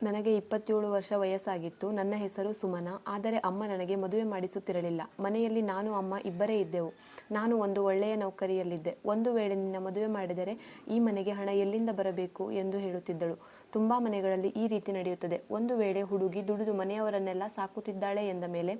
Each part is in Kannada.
ನನಗೆ 27 ವರ್ಷ ವಯಸ್ಸಾಗಿತ್ತು. ನನ್ನ ಹೆಸರು ಸುಮನ. ಆದರೆ ಅಮ್ಮ ನನಗೆ ಮದುವೆ ಮಾಡಿಸುತ್ತಿರಲಿಲ್ಲ. ಮನೆಯಲ್ಲಿ ನಾನು ಅಮ್ಮ ಇಬ್ಬರೇ ಇದ್ದೆವು. ನಾನು ಒಂದು ಒಳ್ಳೆಯ ನೌಕರಿಯಲ್ಲಿದ್ದೆ. ಒಂದು ವೇಳೆ ನಿನ್ನ ಮದುವೆ ಮಾಡಿದರೆ ಈ ಮನೆಗೆ ಹಣ ಎಲ್ಲಿಂದ ಬರಬೇಕು ಎಂದು ಹೇಳುತ್ತಿದ್ದಳು. ತುಂಬ ಮನೆಗಳಲ್ಲಿ ಈ ರೀತಿ ನಡೆಯುತ್ತದೆ. ಒಂದು ವೇಳೆ ಹುಡುಗಿ ದುಡಿದು ಮನೆಯವರನ್ನೆಲ್ಲ ಸಾಕುತ್ತಿದ್ದಾಳೆ ಎಂದ ಮೇಲೆ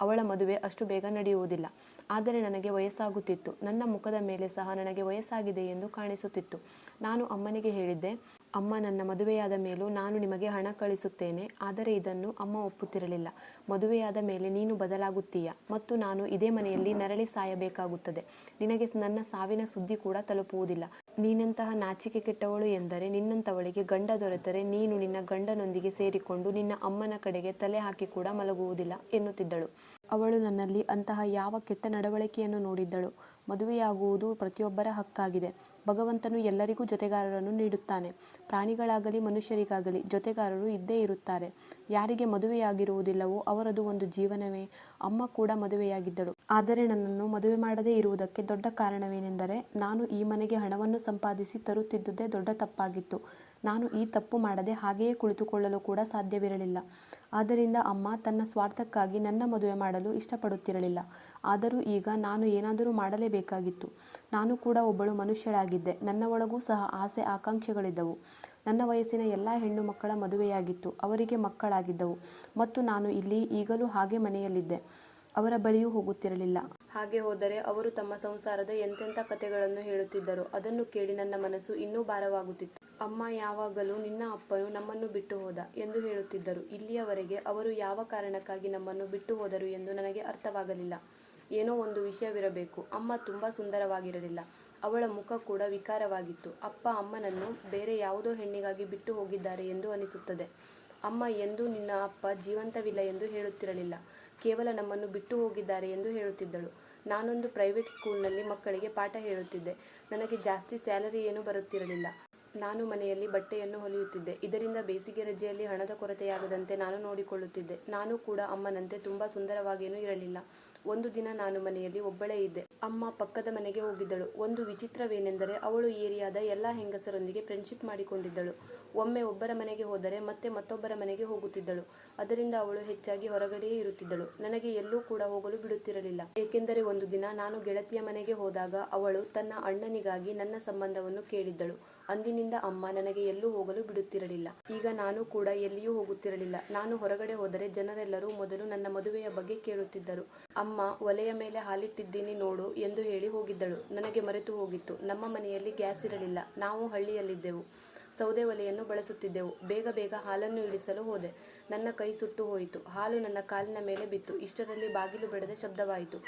ಅವಳ ಮದುವೆ ಅಷ್ಟು ಬೇಗ ನಡೆಯುವುದಿಲ್ಲ. ಆದರೆ ನನಗೆ ವಯಸ್ಸಾಗುತ್ತಿತ್ತು. ನನ್ನ ಮುಖದ ಮೇಲೆ ಸಹ ನನಗೆ ವಯಸ್ಸಾಗಿದೆ ಎಂದು ಕಾಣಿಸುತ್ತಿತ್ತು. ನಾನು ಅಮ್ಮನಿಗೆ ಹೇಳಿದ್ದೆ, ಅಮ್ಮ, ನನ್ನ ಮದುವೆಯಾದ ಮೇಲೂ ನಾನು ನಿಮಗೆ ಹಣ ಕಳಿಸುತ್ತೇನೆ. ಆದರೆ ಇದನ್ನು ಅಮ್ಮ ಒಪ್ಪುತ್ತಿರಲಿಲ್ಲ. ಮದುವೆಯಾದ ಮೇಲೆ ನೀನು ಬದಲಾಗುತ್ತೀಯ ಮತ್ತು ನಾನು ಇದೇ ಮನೆಯಲ್ಲಿ ನರಳಿ ಸಾಯಬೇಕಾಗುತ್ತದೆ. ನಿನಗೆ ನನ್ನ ಸಾವಿನ ಸುದ್ದಿ ಕೂಡ ತಲುಪುವುದಿಲ್ಲ. ನೀನಂತಹ ನಾಚಿಕೆ ಕೆಟ್ಟವಳು ಎಂದರೆ ನಿನ್ನಂಥವಳಿಗೆ ಗಂಡ ದೊರೆತರೆ ನೀನು ನಿನ್ನ ಗಂಡನೊಂದಿಗೆ ಸೇರಿಕೊಂಡು ನಿನ್ನ ಅಮ್ಮನ ಕಡೆಗೆ ತಲೆ ಹಾಕಿ ಕೂಡ ಮಲಗುವುದಿಲ್ಲ ಎನ್ನುತ್ತಿದ್ದಳು. ಅವಳು ನನ್ನಲ್ಲಿ ಅಂತಹ ಯಾವ ಕೆಟ್ಟ ನಡವಳಿಕೆಯನ್ನು ನೋಡಿದ್ದಳು? ಮದುವೆಯಾಗುವುದು ಪ್ರತಿಯೊಬ್ಬರ ಹಕ್ಕಾಗಿದೆ. ಭಗವಂತನು ಎಲ್ಲರಿಗೂ ಜೊತೆಗಾರರನ್ನು ನೀಡುತ್ತಾನೆ. ಪ್ರಾಣಿಗಳಾಗಲಿ ಮನುಷ್ಯರಿಗಾಗಲಿ ಜೊತೆಗಾರರು ಇದ್ದೇ ಇರುತ್ತಾರೆ. ಯಾರಿಗೆ ಮದುವೆಯಾಗಿರುವುದಿಲ್ಲವೋ ಅವರದು ಒಂದು ಜೀವನವೇ. ಅಮ್ಮ ಕೂಡ ಮದುವೆಯಾಗಿದ್ದಳು. ಆದರೆ ನನ್ನನ್ನು ಮದುವೆ ಮಾಡದೇ ಇರುವುದಕ್ಕೆ ದೊಡ್ಡ ಕಾರಣವೇನೆಂದರೆ ನಾನು ಈ ಮನೆಗೆ ಹಣವನ್ನು ಸಂಪಾದಿಸಿ ತರುತ್ತಿದ್ದುದೇ ದೊಡ್ಡ ತಪ್ಪಾಗಿತ್ತು. ನಾನು ಈ ತಪ್ಪು ಮಾಡದೆ ಹಾಗೆಯೇ ಕುಳಿತುಕೊಳ್ಳಲು ಕೂಡ ಸಾಧ್ಯವಿರಲಿಲ್ಲ. ಆದ್ದರಿಂದ ಅಮ್ಮ ತನ್ನ ಸ್ವಾರ್ಥಕ್ಕಾಗಿ ನನ್ನ ಮದುವೆ ಮಾಡಲು ಇಷ್ಟಪಡುತ್ತಿರಲಿಲ್ಲ. ಆದರೂ ಈಗ ನಾನು ಏನಾದರೂ ಮಾಡಲೇಬೇಕಾಗಿತ್ತು. ನಾನು ಕೂಡ ಒಬ್ಬಳು ಮನುಷ್ಯಳಾಗಿದ್ದೆ. ನನ್ನ ಒಳಗೂ ಸಹ ಆಸೆ ಆಕಾಂಕ್ಷೆಗಳಿದ್ದವು. ನನ್ನ ವಯಸ್ಸಿನ ಎಲ್ಲ ಹೆಣ್ಣು ಮಕ್ಕಳ ಮದುವೆಯಾಗಿತ್ತು. ಅವರಿಗೆ ಮಕ್ಕಳಾಗಿದ್ದವು. ಮತ್ತು ನಾನು ಇಲ್ಲಿ ಈಗಲೂ ಹಾಗೆ ಮನೆಯಲ್ಲಿದ್ದೆ. ಅವರ ಬಳಿಯೂ ಹೋಗುತ್ತಿರಲಿಲ್ಲ. ಹಾಗೆ ಹೋದರೆ ಅವರು ತಮ್ಮ ಸಂಸಾರದ ಎಂತೆಂಥ ಕಥೆಗಳನ್ನು ಹೇಳುತ್ತಿದ್ದರು. ಅದನ್ನು ಕೇಳಿ ನನ್ನ ಮನಸ್ಸು ಇನ್ನೂ ಭಾರವಾಗುತ್ತಿತ್ತು. ಅಮ್ಮ ಯಾವಾಗಲೂ ನಿನ್ನ ಅಪ್ಪನು ನಮ್ಮನ್ನು ಬಿಟ್ಟು ಹೋದ ಎಂದು ಹೇಳುತ್ತಿದ್ದರು. ಇಲ್ಲಿಯವರೆಗೆ ಅವರು ಯಾವ ಕಾರಣಕ್ಕಾಗಿ ನಮ್ಮನ್ನು ಬಿಟ್ಟು ಹೋದರು ಎಂದು ನನಗೆ ಅರ್ಥವಾಗಲಿಲ್ಲ. ಏನೋ ಒಂದು ವಿಷಯವಿರಬೇಕು. ಅಮ್ಮ ತುಂಬ ಸುಂದರವಾಗಿರಲಿಲ್ಲ. ಅವಳ ಮುಖ ಕೂಡ ವಿಕಾರವಾಗಿತ್ತು. ಅಪ್ಪ ಅಮ್ಮನನ್ನು ಬೇರೆ ಯಾವುದೋ ಹೆಣ್ಣಿಗಾಗಿ ಬಿಟ್ಟು ಹೋಗಿದ್ದಾರೆ ಎಂದು ಅನಿಸುತ್ತದೆ. ಅಮ್ಮ ಎಂದೂ ನಿನ್ನ ಅಪ್ಪ ಜೀವಂತವಿಲ್ಲ ಎಂದು ಹೇಳುತ್ತಿರಲಿಲ್ಲ. ಕೇವಲ ನಮ್ಮನ್ನು ಬಿಟ್ಟು ಹೋಗಿದ್ದಾರೆ ಎಂದು ಹೇಳುತ್ತಿದ್ದಳು. ನಾನೊಂದು ಪ್ರೈವೇಟ್ ಸ್ಕೂಲ್ನಲ್ಲಿ ಮಕ್ಕಳಿಗೆ ಪಾಠ ಹೇಳುತ್ತಿದ್ದೆ. ನನಗೆ ಜಾಸ್ತಿ ಸ್ಯಾಲರಿ ಏನೂ ಬರುತ್ತಿರಲಿಲ್ಲ. ನಾನು ಮನೆಯಲ್ಲಿ ಬಟ್ಟೆಯನ್ನು ಹೊಲಿಯುತ್ತಿದ್ದೆ. ಇದರಿಂದ ಬೇಸಿಗೆ ರಜೆಯಲ್ಲಿ ಹಣದ ಕೊರತೆಯಾಗದಂತೆ ನಾನು ನೋಡಿಕೊಳ್ಳುತ್ತಿದ್ದೆ. ನಾನು ಕೂಡ ಅಮ್ಮನಂತೆ ತುಂಬ ಸುಂದರವಾಗೇನೂ ಇರಲಿಲ್ಲ. ಒಂದು ದಿನ ನಾನು ಮನೆಯಲ್ಲಿ ಒಬ್ಬಳೇ ಇದ್ದೆ. ಅಮ್ಮ ಪಕ್ಕದ ಮನೆಗೆ ಹೋಗಿದ್ದಳು. ಒಂದು ವಿಚಿತ್ರವೇನೆಂದರೆ ಅವಳು ಏರಿಯಾದ ಎಲ್ಲ ಹೆಂಗಸರೊಂದಿಗೆ ಫ್ರೆಂಡ್ಶಿಪ್ ಮಾಡಿಕೊಂಡಿದ್ದಳು. ಒಮ್ಮೆ ಒಬ್ಬರ ಮನೆಗೆ ಹೋದರೆ ಮತ್ತೆ ಮತ್ತೊಬ್ಬರ ಮನೆಗೆ ಹೋಗುತ್ತಿದ್ದಳು. ಅದರಿಂದ ಅವಳು ಹೆಚ್ಚಾಗಿ ಹೊರಗಡೆಯೇ ಇರುತ್ತಿದ್ದಳು. ನನಗೆ ಎಲ್ಲೂ ಕೂಡ ಹೋಗಲು ಬಿಡುತ್ತಿರಲಿಲ್ಲ. ಏಕೆಂದರೆ ಒಂದು ದಿನ ನಾನು ಗೆಳತಿಯ ಮನೆಗೆ ಹೋದಾಗ ಅವಳು ತನ್ನ ಅಣ್ಣನಿಗಾಗಿ ನನ್ನ ಸಂಬಂಧವನ್ನು ಕೇಳಿದ್ದಳು. ಅಂದಿನಿಂದ ಅಮ್ಮ ನನಗೆ ಎಲ್ಲೂ ಹೋಗಲು ಬಿಡುತ್ತಿರಲಿಲ್ಲ. ಈಗ ನಾನು ಕೂಡ ಎಲ್ಲಿಯೂ ಹೋಗುತ್ತಿರಲಿಲ್ಲ. ನಾನು ಹೊರಗಡೆ ಹೋದರೆ ಜನರೆಲ್ಲರೂ ಮೊದಲು ನನ್ನ ಮದುವೆಯ ಬಗ್ಗೆ ಕೇಳುತ್ತಿದ್ದರು. ಅಮ್ಮ ಒಲೆಯ ಮೇಲೆ ಹಾಲಿಟ್ಟಿದ್ದೀನಿ ನೋಡು ಎಂದು ಹೇಳಿ ಹೋಗಿದ್ದಳು. ನನಗೆ ಮರೆತು ಹೋಗಿತ್ತು. ನಮ್ಮ ಮನೆಯಲ್ಲಿ ಗ್ಯಾಸ್ ಇರಲಿಲ್ಲ. ನಾವು ಹಳ್ಳಿಯಲ್ಲಿದ್ದೆವು. ಸೌದೆ ಒಲೆಯನ್ನು ಬಳಸುತ್ತಿದ್ದೆವು. ಬೇಗ ಬೇಗ ಹಾಲನ್ನು ಇಳಿಸಲು ಹೋದೆ. ನನ್ನ ಕೈ ಸುಟ್ಟು ಹೋಯಿತು. ಹಾಲು ನನ್ನ ಕಾಲಿನ ಮೇಲೆ ಬಿತ್ತು. ಇಷ್ಟರಲ್ಲಿ ಬಾಗಿಲು ಬಡಿದ ಶಬ್ದವಾಯಿತು.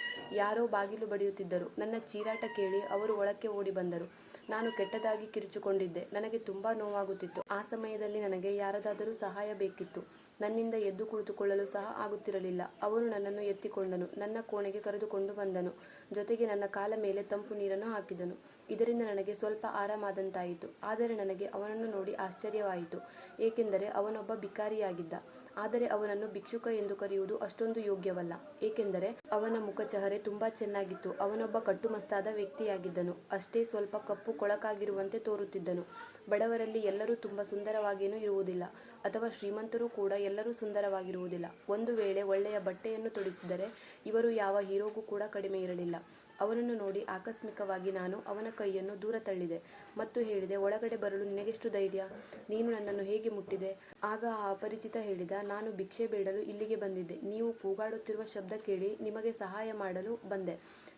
ಯಾರೋ ಬಾಗಿಲು ಬಡಿಯುತ್ತಿದ್ದರು. ನನ್ನ ಚೀರಾಟ ಕೇಳಿ ಅವರು ಒಳಕ್ಕೆ ಓಡಿ ಬಂದರು. ನಾನು ಕೆಟ್ಟದಾಗಿ ಕಿರುಚಿಕೊಂಡಿದ್ದೆ. ನನಗೆ ತುಂಬಾ ನೋವಾಗುತ್ತಿತ್ತು. ಆ ಸಮಯದಲ್ಲಿ ನನಗೆ ಯಾರದಾದರೂ ಸಹಾಯ ಬೇಕಿತ್ತು. ನನ್ನಿಂದ ಎದ್ದು ಕುಳಿತುಕೊಳ್ಳಲು ಸಹ ಆಗುತ್ತಿರಲಿಲ್ಲ. ಅವನು ನನ್ನನ್ನು ಎತ್ತಿಕೊಂಡನು. ನನ್ನ ಕೋಣೆಗೆ ಕರೆದುಕೊಂಡು ಬಂದನು. ಜೊತೆಗೆ ನನ್ನ ಕಾಲ ಮೇಲೆ ತಂಪು ನೀರನ್ನು ಹಾಕಿದನು. ಇದರಿಂದ ನನಗೆ ಸ್ವಲ್ಪ ಆರಾಮಾದಂತಾಯಿತು. ಆದರೆ ನನಗೆ ಅವನನ್ನು ನೋಡಿ ಆಶ್ಚರ್ಯವಾಯಿತು. ಏಕೆಂದರೆ ಅವನೊಬ್ಬ ಭಿಕಾರಿಯಾಗಿದ್ದ. ಆದರೆ ಅವನನ್ನು ಭಿಕ್ಷುಕ ಎಂದು ಕರೆಯುವುದು ಅಷ್ಟೊಂದು ಯೋಗ್ಯವಲ್ಲ. ಏಕೆಂದರೆ ಅವನ ಮುಖಚಹರೆ ತುಂಬಾ ಚೆನ್ನಾಗಿತ್ತು. ಅವನೊಬ್ಬ ಕಟ್ಟುಮಸ್ತಾದ ವ್ಯಕ್ತಿಯಾಗಿದ್ದನು. ಅಷ್ಟೇ ಸ್ವಲ್ಪ ಕಪ್ಪು ಕೊಳಕಾಗಿರುವಂತೆ ತೋರುತ್ತಿದ್ದನು. ಬಡವರಲ್ಲಿ ಎಲ್ಲರೂ ತುಂಬ ಸುಂದರವಾಗೇನೂ ಇರುವುದಿಲ್ಲ. ಅಥವಾ ಶ್ರೀಮಂತರೂ ಕೂಡ ಎಲ್ಲರೂ ಸುಂದರವಾಗಿರುವುದಿಲ್ಲ. ಒಂದು ವೇಳೆ ಒಳ್ಳೆಯ ಬಟ್ಟೆಯನ್ನು ತೊಡಿಸಿದರೆ ಇವರು ಯಾವ ಹೀರೋಗೂ ಕೂಡ ಕಡಿಮೆ ಇರಲಿಲ್ಲ. ಅವನನ್ನು ನೋಡಿ ಆಕಸ್ಮಿಕವಾಗಿ ನಾನು ಅವನ ಕೈಯನ್ನು ದೂರ ತಳ್ಳಿದೆ ಮತ್ತು ಹೇಳಿದೆ, ಒಳಗಡೆ ಬರಲು ನಿನಗೆಷ್ಟು ಧೈರ್ಯ? ನೀನು ನನ್ನನ್ನು ಹೇಗೆ ಮುಟ್ಟಿದೆ? ಆಗ ಆ ಅಪರಿಚಿತ ಹೇಳಿದ, ನಾನು ಭಿಕ್ಷೆ ಬೇಡಲು ಇಲ್ಲಿಗೆ ಬಂದಿದ್ದೆ. ನೀವು ಕೂಗಾಡುತ್ತಿರುವ ಶಬ್ದ ಕೇಳಿ ನಿಮಗೆ ಸಹಾಯ ಮಾಡಲು ಬಂದೆ.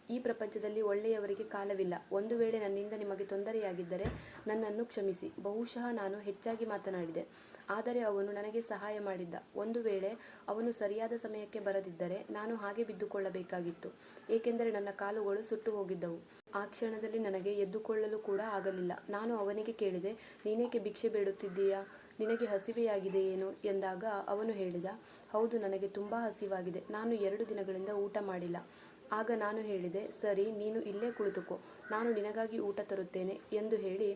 ಈ ಪ್ರಪಂಚದಲ್ಲಿ ಒಳ್ಳೆಯವರಿಗೆ ಕಾಲವಿಲ್ಲ. ಒಂದು ವೇಳೆ ನನ್ನಿಂದ ನಿಮಗೆ ತೊಂದರೆಯಾಗಿದ್ದರೆ ನನ್ನನ್ನು ಕ್ಷಮಿಸಿ. ಬಹುಶಃ ನಾನು ಹೆಚ್ಚಾಗಿ ಮಾತನಾಡಿದೆ. ಆದರೆ ಅವನು ನನಗೆ ಸಹಾಯ ಮಾಡಿದ್ದ. ಒಂದು ವೇಳೆ ಅವನು ಸರಿಯಾದ ಸಮಯಕ್ಕೆ ಬರದಿದ್ದರೆ ನಾನು ಹಾಗೆ ಬಿದ್ದುಕೊಳ್ಳಬೇಕಾಗಿತ್ತು. ಏಕೆಂದರೆ ನನ್ನ ಕಾಲುಗಳು ಸುಟ್ಟು ಹೋಗಿದ್ದವು. ಆ ಕ್ಷಣದಲ್ಲಿ ನನಗೆ ಎದ್ದುಕೊಳ್ಳಲು ಕೂಡ ಆಗಲಿಲ್ಲ. ನಾನು ಅವನಿಗೆ ಕೇಳಿದೆ, ನೀನೇಕೆ ಭಿಕ್ಷೆ ಬೇಡುತ್ತಿದ್ದೀಯಾ? ನಿನಗೆ ಹಸಿವೆಯಾಗಿದೆಯೇನು ಎಂದಾಗ ಅವನು ಹೇಳಿದ, ಹೌದು, ನನಗೆ ತುಂಬ ಹಸಿವಾಗಿದೆ. ನಾನು 2 ದಿನಗಳಿಂದ ಊಟ ಮಾಡಿಲ್ಲ. ಆಗ ನಾನು ಹೇಳಿದೆ, ಸರಿ, ನೀನು ಇಲ್ಲೇ ಕುಳಿತುಕೋ, ನಾನು ನಿನಗಾಗಿ ಊಟ ತರುತ್ತೇನೆ ಎಂದು ಹೇಳಿ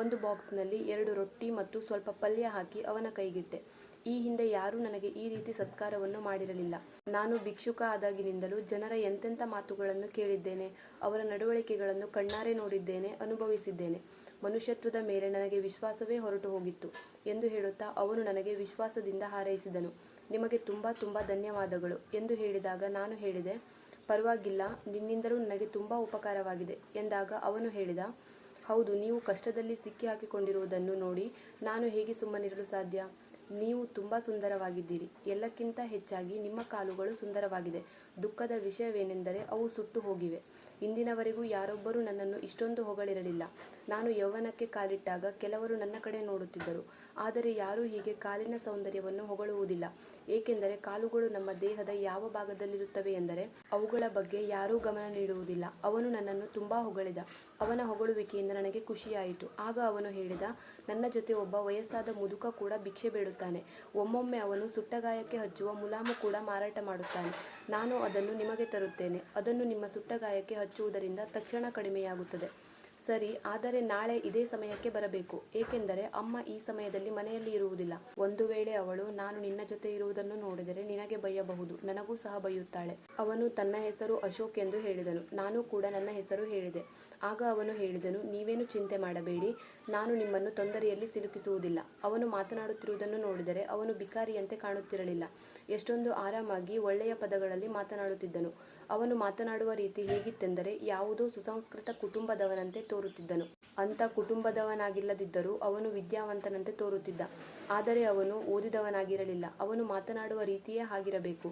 ಒಂದು ಬಾಕ್ಸ್ನಲ್ಲಿ 2 ರೊಟ್ಟಿ ಮತ್ತು ಸ್ವಲ್ಪ ಪಲ್ಯ ಹಾಕಿ ಅವನ ಕೈಗಿಟ್ಟೆ. ಈ ಹಿಂದೆ ಯಾರೂ ನನಗೆ ಈ ರೀತಿ ಸತ್ಕಾರವನ್ನು ಮಾಡಿರಲಿಲ್ಲ. ನಾನು ಭಿಕ್ಷುಕ ಆದಾಗಿನಿಂದಲೂ ಜನರ ಎಂತೆಂಥ ಮಾತುಗಳನ್ನು ಕೇಳಿದ್ದೇನೆ. ಅವರ ನಡವಳಿಕೆಗಳನ್ನು ಕಣ್ಣಾರೆ ನೋಡಿದ್ದೇನೆ, ಅನುಭವಿಸಿದ್ದೇನೆ. ಮನುಷ್ಯತ್ವದ ಮೇಲೆ ನನಗೆ ವಿಶ್ವಾಸವೇ ಹೊರಟು ಹೋಗಿತ್ತು. ಎಂದು ಹೇಳುತ್ತಾ ಅವನು ನನಗೆ ವಿಶ್ವಾಸದಿಂದ ಹಾರೈಸಿದನು. ನಿಮಗೆ ತುಂಬ ಧನ್ಯವಾದಗಳು ಎಂದು ಹೇಳಿದಾಗ ನಾನು ಹೇಳಿದೆ, ಪರವಾಗಿಲ್ಲ, ನಿನ್ನಿಂದಲೂ ನನಗೆ ತುಂಬ ಉಪಕಾರವಾಗಿದೆ ಎಂದಾಗ ಅವನು ಹೇಳಿದ, ಹೌದು, ನೀವು ಕಷ್ಟದಲ್ಲಿ ಸಿಕ್ಕಿ ಹಾಕಿಕೊಂಡಿರುವುದನ್ನು ನೋಡಿ ನಾನು ಹೇಗೆ ಸುಮ್ಮನಿರಲು ಸಾಧ್ಯ? ನೀವು ತುಂಬ ಸುಂದರವಾಗಿದ್ದೀರಿ. ಎಲ್ಲಕ್ಕಿಂತ ಹೆಚ್ಚಾಗಿ ನಿಮ್ಮ ಕಾಲುಗಳು ಸುಂದರವಾಗಿದೆ. ದುಃಖದ ವಿಷಯವೇನೆಂದರೆ ಅವು ಸುಟ್ಟು ಹೋಗಿವೆ. ಇಂದಿನವರೆಗೂ ಯಾರೊಬ್ಬರೂ ನನ್ನನ್ನು ಇಷ್ಟೊಂದು ಹೊಗಳಿರಲಿಲ್ಲ. ನಾನು ಯೌವನಕ್ಕೆ ಕಾಲಿಟ್ಟಾಗ ಕೆಲವರು ನನ್ನ ಕಡೆ ನೋಡುತ್ತಿದ್ದರು, ಆದರೆ ಯಾರೂ ಹೀಗೆ ಕಾಲಿನ ಸೌಂದರ್ಯವನ್ನು ಹೊಗಳುವುದಿಲ್ಲ. ಏಕೆಂದರೆ ಕಾಲುಗಳು ನಮ್ಮ ದೇಹದ ಯಾವ ಭಾಗದಲ್ಲಿರುತ್ತವೆ ಎಂದರೆ ಅವುಗಳ ಬಗ್ಗೆ ಯಾರೂ ಗಮನ ನೀಡುವುದಿಲ್ಲ. ಅವನು ನನ್ನನ್ನು ತುಂಬ ಹೊಗಳಿದ. ಅವನ ಹೊಗಳುವಿಕೆಯಿಂದ ನನಗೆ ಖುಷಿಯಾಯಿತು. ಆಗ ಅವನು ಹೇಳಿದ, ನನ್ನ ಜೊತೆ ಒಬ್ಬ ವಯಸ್ಸಾದ ಮುದುಕ ಕೂಡ ಭಿಕ್ಷೆ ಬೇಡುತ್ತಾನೆ. ಒಮ್ಮೊಮ್ಮೆ ಅವನು ಸುಟ್ಟಗಾಯಕ್ಕೆ ಹಚ್ಚುವ ಮುಲಾಮು ಕೂಡ ಮಾರಾಟ ಮಾಡುತ್ತಾನೆ. ನಾನು ಅದನ್ನು ನಿಮಗೆ ತರುತ್ತೇನೆ. ಅದನ್ನು ನಿಮ್ಮ ಸುಟ್ಟಗಾಯಕ್ಕೆ ಹಚ್ಚುವುದರಿಂದ ತಕ್ಷಣ ಕಡಿಮೆಯಾಗುತ್ತದೆ. ಸರಿ, ಆದರೆ ನಾಳೆ ಇದೇ ಸಮಯಕ್ಕೆ ಬರಬೇಕು, ಏಕೆಂದರೆ ಅಮ್ಮ ಈ ಸಮಯದಲ್ಲಿ ಮನೆಯಲ್ಲಿ ಇರುವುದಿಲ್ಲ. ಒಂದು ವೇಳೆ ಅವಳು ನಾನು ನಿನ್ನ ಜೊತೆ ಇರುವುದನ್ನು ನೋಡಿದರೆ ನಿನಗೆ ಬೈಯಬಹುದು, ನನಗೂ ಸಹ ಬೈಯುತ್ತಾಳೆ. ಅವನು ತನ್ನ ಹೆಸರು ಅಶೋಕ್ ಎಂದು ಹೇಳಿದನು. ನಾನು ಕೂಡ ನನ್ನ ಹೆಸರು ಹೇಳಿದೆ. ಆಗ ಅವನು ಹೇಳಿದನು, ನೀವೇನು ಚಿಂತೆ ಮಾಡಬೇಡಿ, ನಾನು ನಿಮ್ಮನ್ನು ತೊಂದರೆಯಲ್ಲಿ ಸಿಲುಕಿಸುವುದಿಲ್ಲ. ಅವನು ಮಾತನಾಡುತ್ತಿರುವುದನ್ನು ನೋಡಿದರೆ ಅವನು ಬಿಕಾರಿಯಂತೆ ಕಾಣುತ್ತಿರಲಿಲ್ಲ. ಎಷ್ಟೊಂದು ಆರಾಮಾಗಿ ಒಳ್ಳೆಯ ಪದಗಳಲ್ಲಿ ಮಾತನಾಡುತ್ತಿದ್ದನು. ಅವನು ಮಾತನಾಡುವ ರೀತಿ ಹೇಗಿತ್ತೆಂದರೆ ಯಾವುದೋ ಸುಸಂಸ್ಕೃತ ಕುಟುಂಬದವನಂತೆ ತೋರುತ್ತಿದ್ದನು. ಅಂಥ ಕುಟುಂಬದವನಾಗಿಲ್ಲದಿದ್ದರೂ ಅವನು ವಿದ್ಯಾವಂತನಂತೆ ತೋರುತ್ತಿದ್ದ. ಆದರೆ ಅವನು ಓದಿದವನಾಗಿರಲಿಲ್ಲ. ಅವನು ಮಾತನಾಡುವ ರೀತಿಯೇ ಹಾಗಿರಬೇಕು.